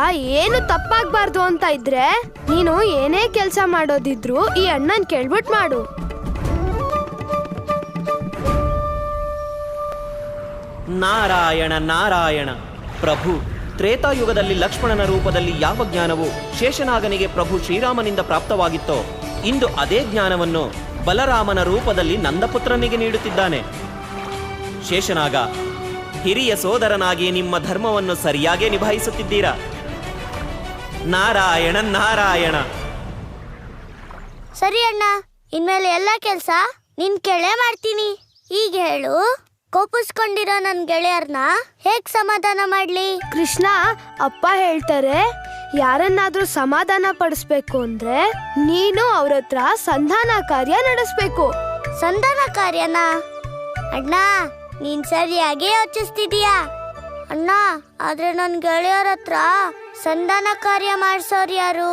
ಏನು ತಪ್ಪಾಗ್ಬಾರ್ದು ಅಂತ ಇದ್ರೆ ನೀನು ಏನೇ ಕೆಲಸ ಮಾಡೋದಿದ್ರು ಈ ಅಣ್ಣನ್ ಕೇಳ್ಬಿಟ್ ಮಾಡು. ನಾರಾಯಣ ನಾರಾಯಣ. ಪ್ರಭು, ತ್ರೇತಾಯುಗದಲ್ಲಿ ಲಕ್ಷ್ಮಣನ ರೂಪದಲ್ಲಿ ಯಾವ ಜ್ಞಾನವು ಶೇಷನಾಗನಿಗೆ ಪ್ರಭು ಶ್ರೀರಾಮನಿಂದ ಪ್ರಾಪ್ತವಾಗಿತ್ತೋ, ಇಂದು ಅದೇ ಜ್ಞಾನವನ್ನು ಬಲರಾಮನ ರೂಪದಲ್ಲಿ ನಂದಪುತ್ರನಿಗೆ ನೀಡುತ್ತಿದ್ದಾನೆ. ಶೇಷನಾಗ, ಹಿರಿಯ ಸೋದರನಾಗಿ ನಿಮ್ಮ ಧರ್ಮವನ್ನು ಸರಿಯಾಗಿ ನಿಭಾಯಿಸುತ್ತಿದ್ದೀರಾ. ನಾರಾಯಣ ನಾರಾಯಣ. ಸರಿ ಅಣ್ಣ, ಇನ್ಮೇಲೆ ಎಲ್ಲ ಕೆಲ್ಸ ನಿನ್ ಕೆಳೆ ಮಾಡ್ತೀನಿ. ಈಗ ಹೇಳು, ಕೋಪಿಸ್ಕೊಂಡಿರೋ ನನ್ ಗೆಳೆಯರ್ನ ಹೇಗ್ ಸಮಾಧಾನ ಮಾಡ್ಲಿ? ಕೃಷ್ಣ, ಅಪ್ಪ ಹೇಳ್ತಾರೆ ಯಾರನ್ನಾದ್ರೂ ಸಮಾಧಾನ ಪಡಿಸ್ಬೇಕು ಅಂದ್ರೆ ನೀನು ಅವ್ರ ಹತ್ರ ಸಂಧಾನ ಕಾರ್ಯ ನಡೆಸ್ಬೇಕು. ಸಂಧಾನ ಕಾರ್ಯನಾ? ಅಣ್ಣ, ನೀನ್ ಸರಿಯಾಗಿ ಯೋಚಿಸ್ತಿದೀಯಾ ಅಣ್ಣ. ಆದ್ರೆ ನನ್ ಗೆಳೆಯರ ಹತ್ರ ಸಂಧಾನ ಕಾರ್ಯ ಮಾಡ್ಸೋರು ಯಾರು?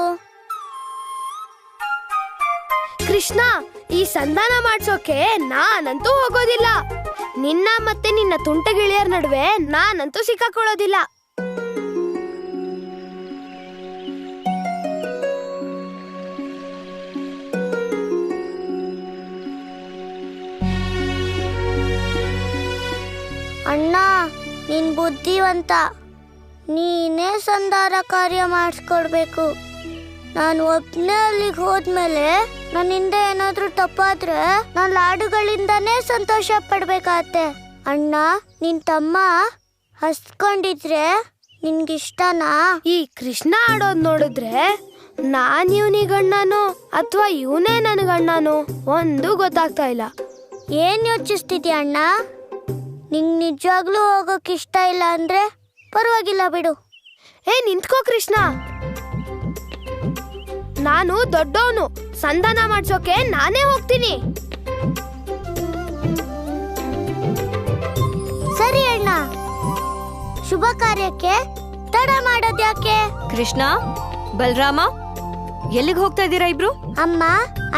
ಕೃಷ್ಣ, ಈ ಸಂಧಾನ ಮಾಡ್ಸೋಕೆ ನಾನಂತೂ ಹೋಗೋದಿಲ್ಲ. ನಿನ್ನ ಮತ್ತೆ ನಿನ್ನ ತುಂಟ ಗೆಳೆಯರ ನಡುವೆ ನಾನಂತೂ ಸಿಕ್ಕಾಕೊಳ್ಳೋದಿಲ್ಲ. ಅಣ್ಣ, ನೀನ್ ಬುದ್ಧಿವಂತ. ನೀನೇ ಸಂಧಾನ ಕಾರ್ಯ ಮಾಡಿಸ್ಕೊಡ್ಬೇಕು. ನಾನು ಒಬ್ಬನೇ ಅಲ್ಲಿಗೆ ಹೋದ್ಮೇಲೆ ನನ್ನಿಂದ ಏನಾದ್ರೂ ತಪ್ಪಾದ್ರೆ ನಾನು ಲಾಡುಗಳಿಂದಾನೇ ಸಂತೋಷ ಪಡ್ಬೇಕಾಗತ್ತೆ. ಅಣ್ಣ, ನಿನ್ ತಮ್ಮ ಹಸ್ಕೊಂಡಿದ್ರೆ ನಿನ್ಗಿಷ್ಟನಾ? ಈ ಕೃಷ್ಣ ಆಡೋದ್ ನೋಡಿದ್ರೆ ನಾನ್ ಇವನಿಗಣ್ಣನು ಅಥವಾ ಇವನೇ ನನಗಣ್ಣನು ಒಂದು ಗೊತ್ತಾಗ್ತಾ ಇಲ್ಲ. ಏನ್ ಯೋಚಿಸ್ತಿದ್ಯಾ ಅಣ್ಣ? ನಿಂಗ್ ನಿಜವಾಗ್ಲೂ ಹೋಗೋಕ್ ಇಷ್ಟ ಇಲ್ಲ ಅಂದ್ರೆ ಪರವಾಗಿಲ್ಲ ಬಿಡು. ನಿಂತ್ಕೋ ಕೃಷ್ಣ, ನಾನು ದೊಡ್ಡವನು. ಸಂಧಾನ ಮಾಡ್ಸೋಕೆ ನಾನೇ ಹೋಗ್ತೀನಿ. ಸರಿ ಅಣ್ಣ, ಶುಭ ಕಾರ್ಯಕ್ಕೆ ತಡ ಮಾಡೋದ್ಯಾಕೆ? ಕೃಷ್ಣ, ಬಲರಾಮ, ಎಲ್ಲಿಗೆ ಹೋಗ್ತಾ ಇದ್ದೀರಾ ಇಬ್ರು? ಅಮ್ಮ,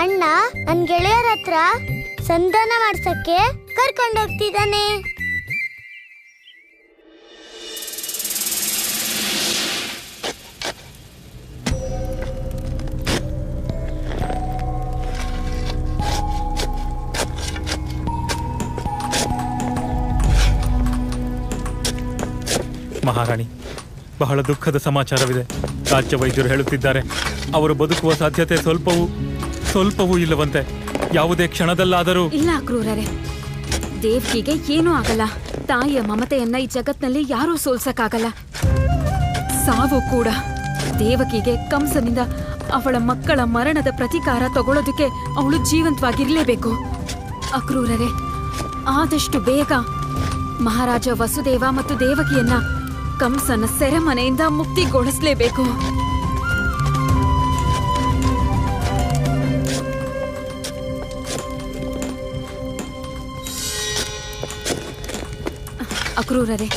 ಅಣ್ಣ ನನ್ ಗೆಳೆಯರ ಹತ್ರ ಸಂಧಾನ ಮಾಡ್ಸಕ್ಕೆ ಕರ್ಕೊಂಡೋಗ್ತಿದ್ದಾನೆ. ಮಹಾರಾಣಿ, ಬಹಳ ದುಃಖದ ಸಮಾಚಾರವಿದೆ. ರಾಜ್ಯ ವೈದ್ಯರು ಹೇಳುತ್ತಿದ್ದಾರೆ ಅವರು ಬದುಕುವ ಸಾಧ್ಯತೆ ಸ್ವಲ್ಪವೂ ಇಲ್ಲವಂತೆ. ಯಾವುದೇ ಕ್ಷಣದಲ್ಲಾದರೂ. ಇಲ್ಲ ಕ್ರೂರರೇ, ದೇವ್ಕಿಗೆ ಏನೂ ಆಗಲ್ಲ. ತಾಯಿಯ ಮಮತೆಯನ್ನ ಈ ಜಗತ್ನಲ್ಲಿ ಯಾರೂ ಸೋಲ್ಸಕ್ಕಾಗಲ್ಲ. ಸಾವು ಕೂಡ. ದೇವಕಿಗೆ ಕಂಸನಿಂದ ಅವಳ ಮಕ್ಕಳ ಮರಣದ ಪ್ರತೀಕಾರ ತಗೊಳ್ಳೋದಕ್ಕೆ ಅವಳು ಜೀವಂತವಾಗಿರ್ಲೇಬೇಕು. ಅಕ್ರೂರರೇ, ಆದಷ್ಟು ಬೇಗ ಮಹಾರಾಜ ವಸುದೇವ ಮತ್ತು ದೇವಕಿಯನ್ನ ಕಂಸನ ಸೆರೆಮನೆಯಿಂದ ಮುಕ್ತಿಗೊಳಿಸಲೇಬೇಕು. ಅಕ್ರೂರರೇ,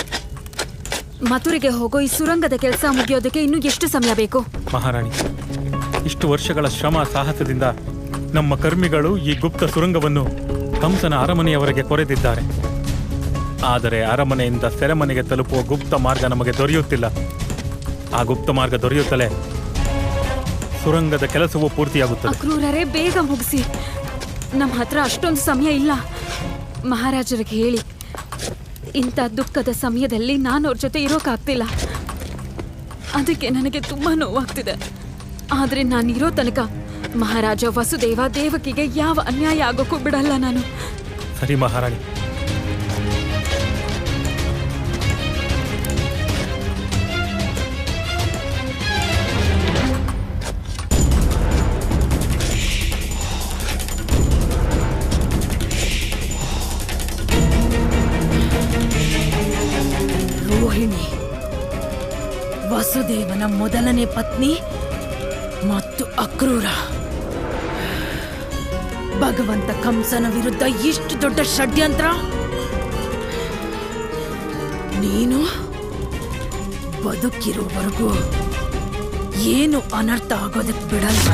ಮಥುರೆಗೆ ಹೋಗೋ ಈ ಸುರಂಗದ ಕೆಲಸ ಮುಗಿಯೋದಕ್ಕೆ ಇನ್ನು ಎಷ್ಟು ಸಮಯ ಬೇಕು? ಮಹಾರಾಣಿ, ಇಷ್ಟು ವರ್ಷಗಳ ಶ್ರಮ ಸಾಹಸದಿಂದ ನಮ್ಮ ಕರ್ಮಿಗಳು ಈ ಗುಪ್ತ ಸುರಂಗವನ್ನು ಕಂಸನ ಅರಮನೆಯವರೆಗೆ ಕೊರೆದಿದ್ದಾರೆ. ಆದರೆ ಅರಮನೆಯಿಂದ ಸೆರೆಮನೆಗೆ ತಲುಪುವ ಗುಪ್ತ ಮಾರ್ಗ ನಮಗೆ ದೊರೆಯುತ್ತಿಲ್ಲ. ಆ ಗುಪ್ತ ಮಾರ್ಗ ದೊರೆಯುತ್ತಲೇ ಸುರಂಗದ ಕೆಲಸವೂ ಪೂರ್ತಿಯಾಗುತ್ತದೆ. ಅಕ್ರೂರರೇ, ಬೇಗ ಮುಗಿಸಿ. ನಮ್ಮ ಹತ್ರ ಅಷ್ಟೊಂದು ಸಮಯ ಇಲ್ಲ. ಮಹಾರಾಜರಿಗೆ ಹೇಳಿ, ಇಂಥ ದುಃಖದ ಸಮಯದಲ್ಲಿ ನಾನು ಅವ್ರ ಜೊತೆ ಇರೋಕ್ಕಾಗ್ತಿಲ್ಲ. ಅದಕ್ಕೆ ನನಗೆ ತುಂಬಾ ನೋವಾಗ್ತಿದೆ. ಆದರೆ ನಾನಿರೋ ತನಕ ಮಹಾರಾಜ ವಸುದೇವ ದೇವಕಿಗೆ ಯಾವ ಅನ್ಯಾಯ ಆಗೋಕ್ಕೂ ಬಿಡಲ್ಲ ನಾನು. ಸರಿ ಮಹಾರಾಣಿ. ರೋಹಿಣಿ ವಸುದೇವನ ಮೊದಲನೇ ಪತ್ನಿ ಮತ್ತು ಅಕ್ರೂರ. ಭಗವಂತ ಕಂಸನ ವಿರುದ್ಧ ಇಷ್ಟು ದೊಡ್ಡ ಷಡ್ಯಂತ್ರ. ನೀನು ಬದುಕಿರುವವರೆಗೂ ಏನು ಅನರ್ಥ ಆಗೋದಕ್ಕೆ ಬಿಡಲ್ಲ.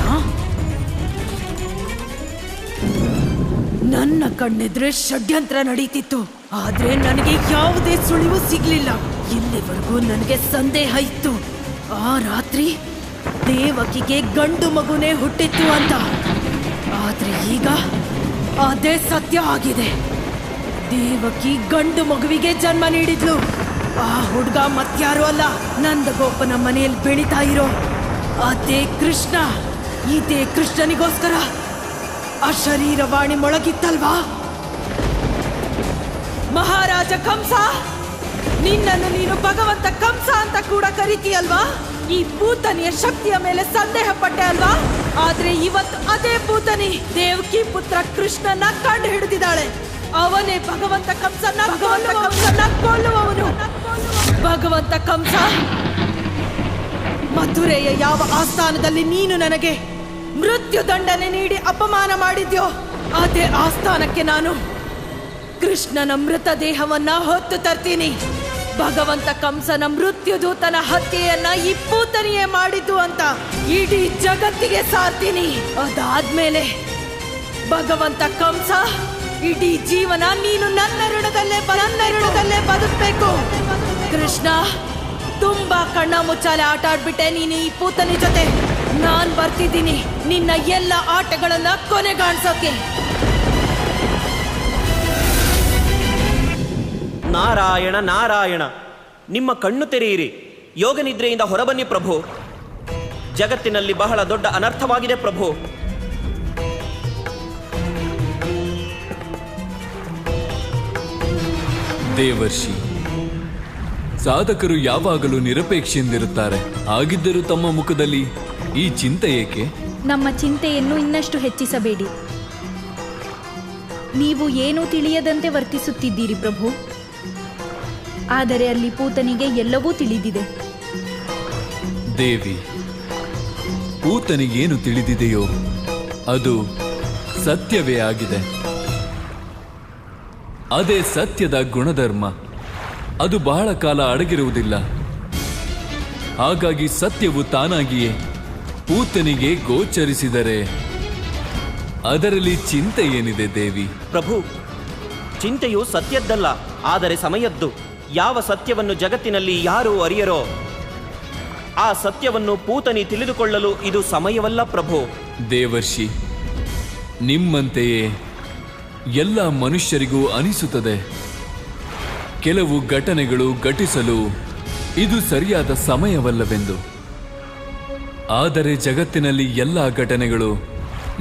ನನ್ನ ಕಣ್ಣೆದ್ರೆ ಷಡ್ಯಂತ್ರ ನಡೀತಿತ್ತು, ಆದ್ರೆ ನನಗೆ ಯಾವುದೇ ಸುಳಿವು ಸಿಗ್ಲಿಲ್ಲ. ಇಲ್ಲಿವರೆಗೂ ನನಗೆ ಸಂದೇಹ ಇತ್ತು, ಆ ರಾತ್ರಿ ದೇವಕಿಗೆ ಗಂಡು ಮಗುನೇ ಹುಟ್ಟಿತ್ತು ಅಂತ. ಆದ್ರೆ ಈಗ ಅದೇ ಸತ್ಯ ಆಗಿದೆ. ದೇವಕಿ ಗಂಡು ಮಗುವಿಗೆ ಜನ್ಮ ನೀಡಿದ್ಲು. ಆ ಹುಡುಗ ಮತ್ಯಾರು ಅಲ್ಲ, ನಂದಗೋಪನ ಮನೆಯಲ್ಲಿ ಬೆಳೀತಾ ಇರೋ ಅದೇ ಕೃಷ್ಣ. ಇದೇ ಕೃಷ್ಣನಿಗೋಸ್ಕರ ಅಶರೀರವಾಣಿ ಮೊಳಗಿತ್ತಲ್ವಾ? ಮಹಾರಾಜ ಕಂಸ, ನಿನ್ನನ್ನು ನೀನು ಭಗವಂತ ಕಂಸ ಅಂತ ಕೂಡ ಕರಿತೀಯಲ್ವಾ? ಈ ಪೂತನಿಯ ಶಕ್ತಿಯ ಮೇಲೆ ಸಂದೇಹ ಪಟ್ಟೆ ಅಲ್ವಾ? ಆದ್ರೆ ಇವತ್ತು ಅದೇ ಪೂತನಿ ದೇವಕಿ ಪುತ್ರ ಕೃಷ್ಣನ ಕಂಡು ಹಿಡಿದಿದ್ದಾಳೆ. ಅವನೇ ಭಗವಂತ ಕಂಸನ ಕೊಲ್ಲುವವನು. ಭಗವಂತ ಕಂಸ, ಮಥುರೆಯ ಯಾವ ಆಸ್ಥಾನದಲ್ಲಿ ನೀನು ನನಗೆ ಮೃತ್ಯು ದಂಡನೆ ನೀಡಿ ಅಪಮಾನ ಮಾಡಿದ್ಯೋ ಅದೇ ಆಸ್ಥಾನಕ್ಕೆ ನಾನು ಕೃಷ್ಣನ ಮೃತದೇಹವನ್ನ ಹೊತ್ತು ತರ್ತೀನಿ. ಭಗವಂತ ಕಂಸನ ಮೃತ್ಯುದೂತನ ಹತ್ಯೆಯನ್ನ ಈ ಪೂತನಿಯೇ ಮಾಡಿದ್ದು ಅಂತ ಇಡೀ ಜಗತ್ತಿಗೆ ಸಾರ್ತೀನಿ. ಅದಾದ್ಮೇಲೆ ಭಗವಂತ ಕಂಸ, ಇಡೀ ಜೀವನ ನೀನು ನನ್ನ ಋಣದಲ್ಲೇ ಬದುಕಬೇಕು. ಕೃಷ್ಣ, ತುಂಬಾ ಕಣ್ಣ ಮುಚ್ಚಾಲೆ ಆಟ ಆಡ್ಬಿಟ್ಟೆ ನೀನು ಈ ಪೂತನಿ ಜೊತೆ. ನಾನ್ ಬರ್ತಿದ್ದೀನಿ ನಿನ್ನ ಎಲ್ಲ ಆಟಗಳನ್ನ ಕೊನೆಗಾಣಿಸೋಕೆ. ನಾರಾಯಣ ನಾರಾಯಣ, ನಿಮ್ಮ ಕಣ್ಣು ತೆರೆಯಿರಿ. ಯೋಗ ನಿದ್ರೆಯಿಂದ ಹೊರಬನ್ನಿ ಪ್ರಭು. ಜಗತ್ತಿನಲ್ಲಿ ಬಹಳ ದೊಡ್ಡ ಅನರ್ಥವಾಗಿದೆ ಪ್ರಭು. ದೇವರ್ಷಿ, ಸಾಧಕರು ಯಾವಾಗಲೂ ನಿರಪೇಕ್ಷೆಯಿಂದಿರುತ್ತಾರೆ. ಹಾಗಿದ್ದರೂ ತಮ್ಮ ಮುಖದಲ್ಲಿ ಈ ಚಿಂತೆ ಏಕೆ? ನಮ್ಮ ಚಿಂತೆಯನ್ನು ಇನ್ನಷ್ಟು ಹೆಚ್ಚಿಸಬೇಡಿ. ನೀವು ಏನೂ ತಿಳಿಯದಂತೆ ವರ್ತಿಸುತ್ತಿದ್ದೀರಿ ಪ್ರಭು. ಆದರೆ ಅಲ್ಲಿ ಪೂತನಿಗೆ ಎಲ್ಲವೂ ತಿಳಿದಿದೆ. ದೇವಿ, ಪೂತನಿಗೇನು ತಿಳಿದಿದೆಯೋ ಅದು ಸತ್ಯವೇ ಆಗಿದೆ. ಅದೇ ಸತ್ಯದ ಗುಣಧರ್ಮ. ಅದು ಬಹಳ ಕಾಲ ಅಡಗಿರುವುದಿಲ್ಲ. ಹಾಗಾಗಿ ಸತ್ಯವು ತಾನಾಗಿಯೇ ಪೂತನಿಗೆ ಗೋಚರಿಸಿದರೆ ಅದರಲ್ಲಿ ಚಿಂತೆ ಏನಿದೆ ದೇವಿ? ಪ್ರಭು, ಚಿಂತೆಯು ಸತ್ಯದ್ದಲ್ಲ, ಆದರೆ ಸಮಯದ್ದು. ಯಾವ ಸತ್ಯವನ್ನು ಜಗತ್ತಿನಲ್ಲಿ ಯಾರೂ ಅರಿಯರೋ ಆ ಸತ್ಯವನ್ನು ಪೂತನಿ ತಿಳಿದುಕೊಳ್ಳಲು ಇದು ಸಮಯವಲ್ಲ ಪ್ರಭು. ದೇವರ್ಷಿ, ನಿಮ್ಮಂತೆಯೇ ಎಲ್ಲ ಮನುಷ್ಯರಿಗೂ ಅನಿಸುತ್ತದೆ ಕೆಲವು ಘಟನೆಗಳು ಘಟಿಸಲು ಇದು ಸರಿಯಾದ ಸಮಯವಲ್ಲವೆಂದು. ಆದರೆ ಜಗತ್ತಿನಲ್ಲಿ ಎಲ್ಲ ಘಟನೆಗಳು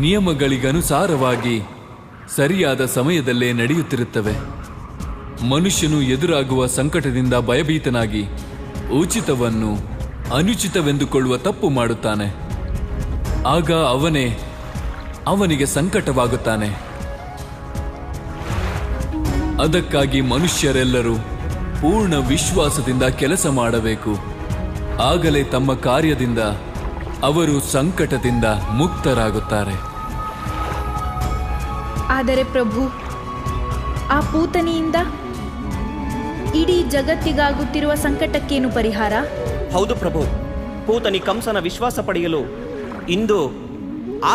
ನಿಯಮಗಳಿಗನುಸಾರವಾಗಿ ಸರಿಯಾದ ಸಮಯದಲ್ಲೇ ನಡೆಯುತ್ತಿರುತ್ತವೆ. ಮನುಷ್ಯನು ಎದುರಾಗುವ ಸಂಕಟದಿಂದ ಭಯಭೀತನಾಗಿ ಉಚಿತವನ್ನು ಅನುಚಿತವೆಂದುಕೊಳ್ಳುವ ತಪ್ಪು ಮಾಡುತ್ತಾನೆ. ಆಗ ಅವನಿಗೆ ಸಂಕಟವಾಗುತ್ತಾನೆ. ಅದಕ್ಕಾಗಿ ಮನುಷ್ಯರೆಲ್ಲರೂ ಪೂರ್ಣ ವಿಶ್ವಾಸದಿಂದ ಕೆಲಸ ಮಾಡಬೇಕು. ಆಗಲೇ ತಮ್ಮ ಕಾರ್ಯದಿಂದ ಅವರು ಸಂಕಟದಿಂದ ಮುಕ್ತರಾಗುತ್ತಾರೆ. ಆದರೆ ಪ್ರಭು, ಆ ಪೂತನಿಯಿಂದ ಇಡೀ ಜಗತ್ತಿಗಾಗುತ್ತಿರುವ ಸಂಕಟಕ್ಕೇನು ಪರಿಹಾರ? ಹೌದು ಪ್ರಭು, ಪೂತನಿ ಕಂಸನ ವಿಶ್ವಾಸ ಪಡೆಯಲು ಇಂದು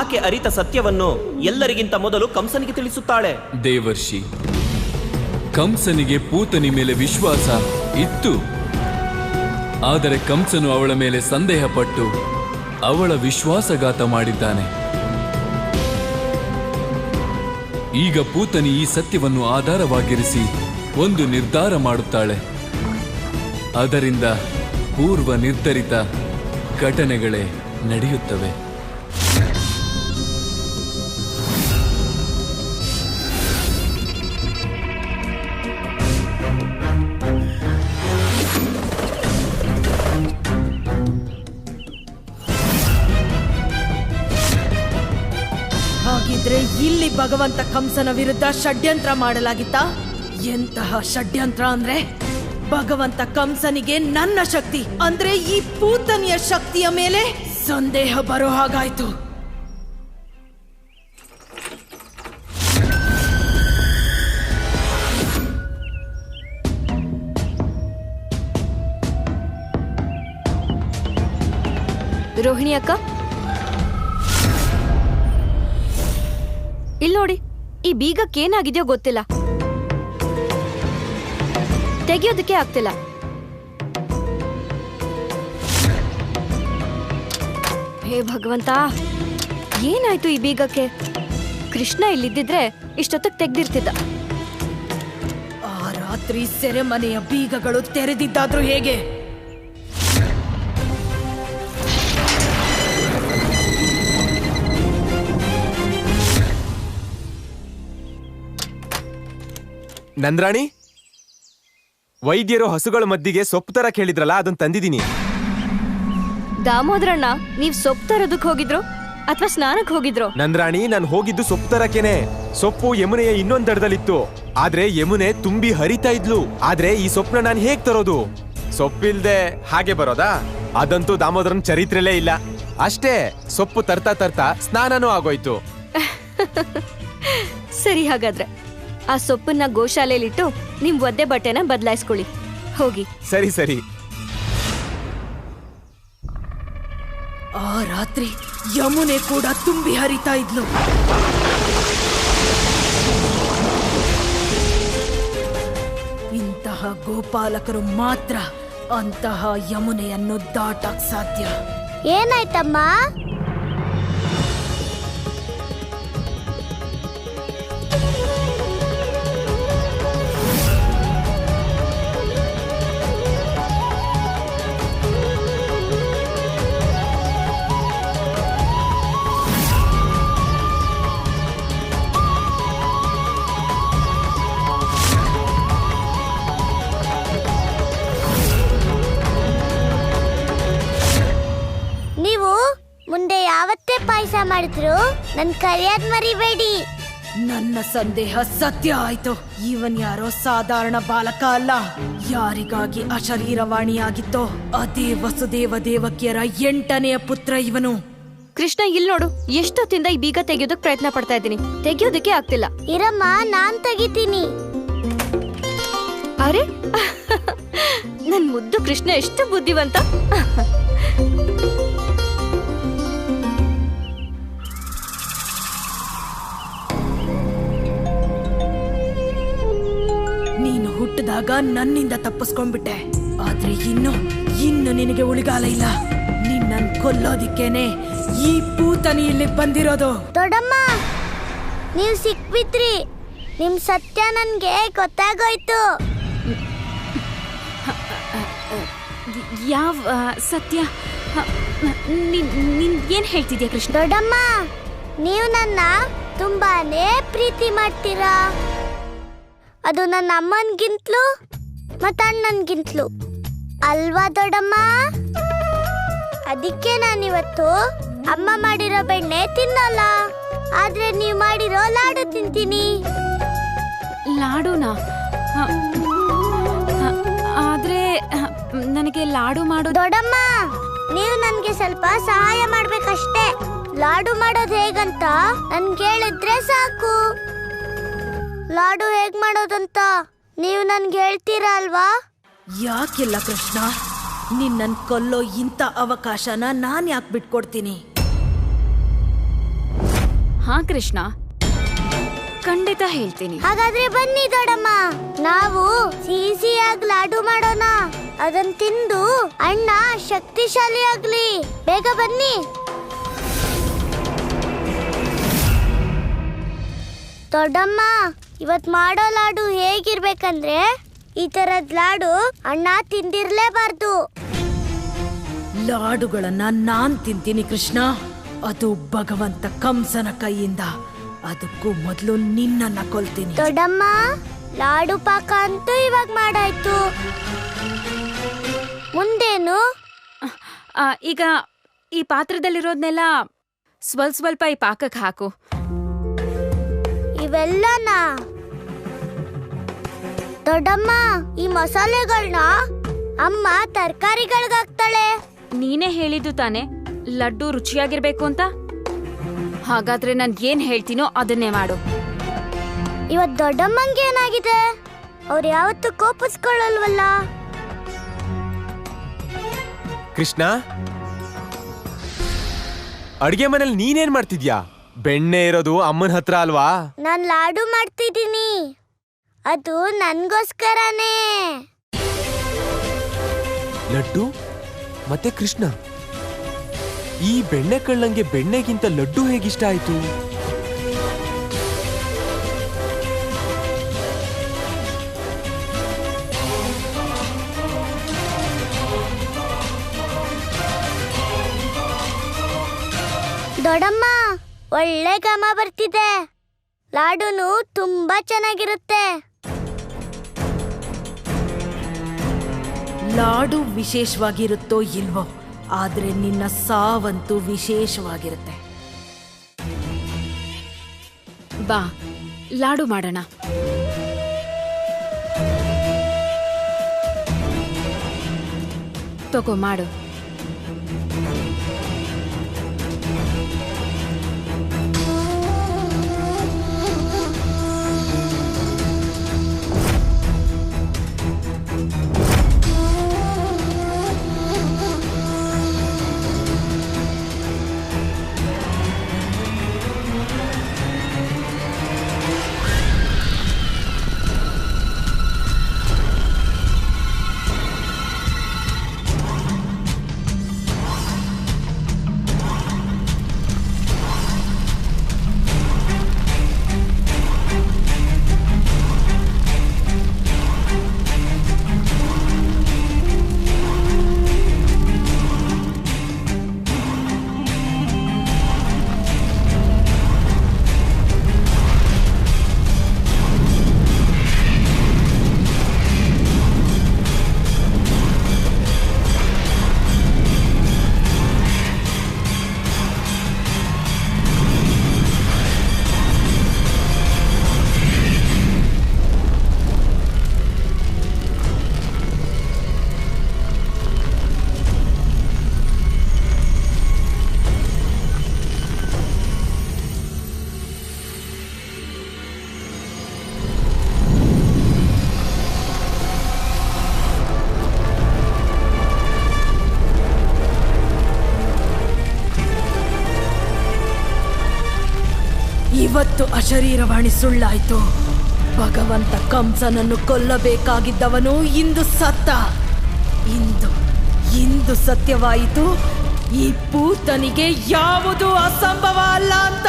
ಆಕೆ ಅರಿತ ಸತ್ಯವನ್ನು ಎಲ್ಲರಿಗಿಂತ ಮೊದಲು ಕಂಸನಿಗೆ ತಿಳಿಸುತ್ತಾಳೆ. ದೇವರ್ಷಿ, ಕಂಸನಿಗೆ ಪೂತನಿ ಮೇಲೆ ವಿಶ್ವಾಸ ಇತ್ತು. ಆದರೆ ಕಂಸನು ಅವಳ ಮೇಲೆ ಸಂದೇಹ ಪಟ್ಟು ಅವಳ ವಿಶ್ವಾಸಘಾತ ಮಾಡಿದ್ದಾನೆ. ಈಗ ಪೂತನಿ ಈ ಸತ್ಯವನ್ನು ಆಧಾರವಾಗಿರಿಸಿ ಒಂದು ನಿರ್ಧಾರ ಮಾಡುತ್ತಾಳೆ. ಅದರಿಂದ ಪೂರ್ವ ನಿರ್ಧರಿತ ಘಟನೆಗಳೇ ನಡೆಯುತ್ತವೆ. ಹಾಗಿದ್ರೆ ಇಲ್ಲಿ ಭಗವಂತ ಕಂಸನ ವಿರುದ್ಧ ಷಡ್ಯಂತ್ರ ಮಾಡಲಾಗಿತ್ತಾ? ಎಂತಹ ಷಡ್ಯಂತ್ರ ಅಂದ್ರೆ, ಭಗವಂತ ಕಂಸನಿಗೆ ನನ್ನ ಶಕ್ತಿ ಅಂದ್ರೆ ಈ ಪೂತನಿಯ ಶಕ್ತಿಯ ಮೇಲೆ ಸಂದೇಹ ಬರೋ ಹಾಗಾಯ್ತು. ರೋಹಿಣಿ ಅಕ್ಕ, ಇಲ್ಲಿ ನೋಡಿ, ಈ ಬೀಗಕ್ಕೇನಾಗಿದೆಯೋ ಗೊತ್ತಿಲ್ಲ, ತೆಗೆಯೋದಕ್ಕೆ ಆಗ್ತಿಲ್ಲ. ಹೇ ಭಗವಂತ, ಏನಾಯ್ತು ಈ ಬೀಗಕ್ಕೆ? ಕೃಷ್ಣ ಇಲ್ಲಿದ್ದಿದ್ರೆ ಇಷ್ಟೊತ್ತಿಗೆ ತೆಗ್ದಿರ್ತಿದ್ದ. ಆ ರಾತ್ರಿ ಸೆರೆಮನೆಯ ಬೀಗಗಳು ತೆರೆದಿದ್ದಾದ್ರೂ ಹೇಗೆ? ನಂದ್ರಾಣಿ, ವೈದ್ಯರು ಹಸುಗಳ ಮದ್ದಿಗೆ ಸೊಪ್ಪು ತರ ಕೇಳಿದ್ರಲ್ಲ, ಅದನ್ನ ತಂದಿದ್ದೀನಿ. ದಾಮೋದ್ರಣ್ಣ, ನೀವ್ ಸೊಪ್ಪು ತರೋದಕ್ ಹೋಗಿದ್ರು ಅಥವಾ ಸ್ನಾನಕ್ ಹೋಗಿದ್ರು? ನಂದ್ರಾಣಿ, ನಾನು ಹೋಗಿದ್ದು ಸೊಪ್ಪು ತರಕೇನೆ. ಸೊಪ್ಪು ಯಮುನೆಯ ಇನ್ನೊಂದ್ ದಡದಲ್ಲಿತ್ತು, ಆದ್ರೆ ಯಮುನೆ ತುಂಬಿ ಹರಿತಾ ಇದ್ಲು. ಆದ್ರೆ ಈ ಸೊಪ್ಪನ್ನ ನಾನು ಹೇಗ್ ತರೋದು? ಸೊಪ್ಪಿಲ್ದೆ ಹಾಗೆ ಬರೋದಾ? ಅದಂತೂ ದಾಮೋದರನ್ ಚರಿತ್ರೆಲೇ ಇಲ್ಲ. ಅಷ್ಟೇ, ಸೊಪ್ಪು ತರ್ತಾ ತರ್ತಾ ಸ್ನಾನನೂ ಆಗೋಯ್ತು. ಸರಿ, ಹಾಗಾದ್ರೆ ಆ ಸೊಪ್ಪನ್ನ ಗೋಶಾಲೆಯಲ್ಲಿಟ್ಟು ನಿಮ್ ಒದ್ದೆ ಬಟ್ಟೆನ ಬದಲಾಯಿಸ್ಕೊಳ್ಳಿ. ಹೋಗಿ. ಸರಿ ಸರಿ. ಆ ರಾತ್ರಿ ಯಮುನೆ ಕೂಡ ತುಂಬಿ ಹರಿತಾ ಇದ್ಲು. ಇಂತಹ ಗೋಪಾಲಕರು ಮಾತ್ರ ಅಂತಹ ಯಮುನೆಯನ್ನು ದಾಟಕ್ ಸಾಧ್ಯ. ಏನಾಯ್ತಮ್ಮ? ಮುಂದೆ ಯಾವತ್ತೇ ಪಾಯಸ ಮಾಡಿದ್ರು ನನ್ ಕರಿಯಾದ್ ಮರಿಬೇಡಿ. ನನ್ನ ಸಂದೇಹ ಸತ್ಯ ಆಯ್ತು. ಇವನ್ ಯಾರೋ ಸಾಧಾರಣ ಬಾಲಕ ಅಲ್ಲ. ಯಾರಿಗಾಗಿ ಅಶರೀರವಾಣಿಯಾಗಿತ್ತೋ ಅದೇ ವಸುದೇವ ದೇವಕಿಯರ 8ನೇ ಪುತ್ರ ಇವನು. ಕೃಷ್ಣ, ಇಲ್ ನೋಡು, ಎಷ್ಟೊತ್ತಿಂದ ಈ ಬೀಗ ತೆಗೆಯೋದಕ್ ಪ್ರಯತ್ನ ಪಡ್ತಾ ಇದ್ದೀನಿ, ತೆಗಿಯೋದಕ್ಕೆ ಆಗ್ತಿಲ್ಲ. ಇರಮ್ಮ, ನಾನ್ ತೆಗಿತೀನಿ. ಅರೆ, ನನ್ ಮುದ್ದು ಕೃಷ್ಣ ಎಷ್ಟು ಬುದ್ಧಿವಂತ. ನೀನು ಹುಟ್ಟಿದಾಗ ನನ್ನಿಂದ ತಪ್ಪಿಸ್ಕೊಂಡ್ಬಿಟ್ಟೆ, ಆದ್ರೆ ಇನ್ನು ನಿನಗೆ ಉಳಿಗಾಲ ಇಲ್ಲ. ನಿನ್ನನ್ ಕೊಲ್ಲೋದಿಕ್ಕೇನೆ ಈ ಪೂತನಿ ಇಲ್ಲಿ ಬಂದಿರೋದು. ದೊಡ್ಡಮ್ಮ, ನೀವು ಸಿಕ್ಬಿದ್ರಿ. ನಿಮ್ ಸತ್ಯ ನನ್ಗೆ ಗೊತ್ತಾಗೋಯ್ತು. ಯಾವ ಸತ್ಯ? ನೀನ್ ಏನ್ ಹೇಳ್ತಿದ್ಯಾ ಕೃಷ್ಣ? ದೊಡ್ಡಮ್ಮ, ನೀವು ನನ್ನ ತುಂಬಾನೇ ಪ್ರೀತಿ ಮಾಡ್ತೀರಾ. ಅದು ನನ್ನ ಅಮ್ಮನ್ಗಿಂತಲೂ ಮತ್ತು ಅಣ್ಣನ್ಗಿಂತಲೂ ಅಲ್ವಾ ದೊಡ್ಡಮ್ಮ? ಅದಕ್ಕೆ ನಾನಿವತ್ತು ಅಮ್ಮ ಮಾಡಿರೋ ಬೆಣ್ಣೆ ತಿನ್ನಲ್ಲ, ಆದ್ರೆ ನೀವು ಮಾಡಿರೋ ಲಾಡು ತಿಂತೀನಿ. ಲಾಡುನಾ? ಆದ್ರೆ ನನಗೆ ಲಾಡು ಮಾಡೋದು. ದೊಡ್ಡಮ್ಮ, ನೀವು ನನ್ಗೆ ಸ್ವಲ್ಪ ಸಹಾಯ ಮಾಡ್ಬೇಕಷ್ಟೇ. ಲಾಡು ಮಾಡೋದು ಹೇಗಂತ ನನ್ಗೆ ಹೇಳಿದ್ರೆ ಸಾಕು. ಲಾಡು ಹೇಗ್ ಮಾಡೋದಂತ ನೀವು ನನ್ಗೆ ಹೇಳ್ತೀರಾ ಅಲ್ವಾ? ಯಾಕಿಲ್ಲ ಕೃಷ್ಣ, ನಿನ್ನನ್ ಕೊಲ್ಲೋ ಇಂಥ ಅವಕಾಶನ ನಾನ್ ಯಾಕೆ ಬಿಟ್ಕೊಡ್ತೀನಿ? ಹಾ ಕೃಷ್ಣ, ಖಂಡಿತ ಹೇಳ್ತೀನಿ. ಹಾಗಾದ್ರೆ ಬನ್ನಿ ದೊಡ್ಡಮ್ಮ, ನಾವು ಸಿಹಿಯಾಗಿ ಲಾಡು ಮಾಡೋಣ. ಅದನ್ನ ತಿಂದು ಅಣ್ಣ ಶಕ್ತಿಶಾಲಿ ಆಗ್ಲಿ. ಬೇಗ ಬನ್ನಿ. ದೊಡ್ಡಮ್ಮ, ಇವತ್ ಮಾಡೋ ಲಾಡು ಹೇಗಿರ್ಬೇಕಂದ್ರೆ ಈ ತರದ್ ಲಾಡು ಅಣ್ಣ ತಿಂದಿರ್ಲೇಬಾರ್ದು. ಲಾಡುಗಳನ್ನ ನಾನ್ ತಿಂತೀನಿ ಕೃಷ್ಣ, ಅದು ಭಗವಂತ ಕಂಸನ ಕೈಯಿಂದ. ಅದಕ್ಕೂ ಮೊದಲು ನಿನ್ನನ್ನ ಕೊಲ್ತೀನಿ. ದೊಡ್ಡಮ್ಮ, ಲಾಡು ಪಾಕ ಅಂತೂ ಇವಾಗ ಮಾಡಾಯ್ತು, ಮುಂದೇನು? ಈಗ ಈ ಪಾತ್ರದಲ್ಲಿರೋದ್ನೆಲ್ಲ ಸ್ವಲ್ಪ ಈ ಪಾಕಕ್ಕೆ ಹಾಕು. ಇವೆಲ್ಲನಾ? ದೊಡ್ಡಮ್ಮ, ಈ ಮಸಾಲೆಗಳನ್ನ ಅಮ್ಮ ತರಕಾರಿಗಳಿಗಾಕ್ತಾಳೆ. ನೀನೇ ಹೇಳಿದ್ದು ತಾನೆ ಲಡ್ಡು ರುಚಿಯಾಗಿರ್ಬೇಕು ಅಂತ. ಹಾಗಾದ್ರೆ ನಾನ್ ಏನ್ ಹೇಳ್ತೀನೋ ಅದನ್ನೇ ಮಾಡು. ಇವತ್ ದೊಡ್ಡಮ್ಮಂಗೆ ಏನಾಗಿದೆ? ಅವ್ರು ಯಾವತ್ತೂ ಕೋಪಿಸ್ಕೊಳ್ಳಲ್ವಲ್ಲ. ಕೃಷ್ಣ, ಅಡ್ಗೆ ಮನೇಲಿ ನೀನೇನ್ ಮಾಡ್ತಿದ್ಯಾ? ಬೆಣ್ಣೆ ಇರೋದು ಅಮ್ಮನ ಹತ್ರ ಅಲ್ವಾ? ನಾನ್ ಲಾಡು ಮಾಡ್ತಿದ್ದೀನಿ, ಅದು ನನ್ಗೋಸ್ಕರನೇ. ಲಡ್ಡು ಮತ್ತೆ ಕೃಷ್ಣ, ಈ ಬೆಣ್ಣೆ ಕಳ್ಳಂಗೆ ಬೆಣ್ಣೆಗಿಂತ ಲಡ್ಡು ಹೇಗಿಷ್ಟ ಆಯ್ತು? ದೊಡ್ಡಮ್ಮ, ಒಳ್ಳೆ ಘಮ ಬರ್ತಿದೆ. ಲಾಡುನು ತುಂಬಾ ಚೆನ್ನಾಗಿರುತ್ತೆ. ಲಾಡು ವಿಶೇಷವಾಗಿರುತ್ತೋ ಇಲ್ವೋ, ಆದ್ರೆ ನಿನ್ನ ಸಾವಂತೂ ವಿಶೇಷವಾಗಿರುತ್ತೆ. ಬಾ, ಲಾಡು ಮಾಡೋಣ. ತಗೋ ಮಾಡು. ಮತ್ತು ಅಶರೀರವಾಣಿ ಸುಳ್ಳಾಯ್ತು. ಭಗವಂತ ಕಂಸನನ್ನು ಕೊಲ್ಲಬೇಕಾಗಿದ್ದವನು ಇಂದು ಸತ್ತ. ಇಂದು ಸತ್ಯವಾಯಿತು, ಈ ಪೂತನಿಗೆ ಯಾವುದೂ ಅಸಂಭವ ಅಲ್ಲ ಅಂತ.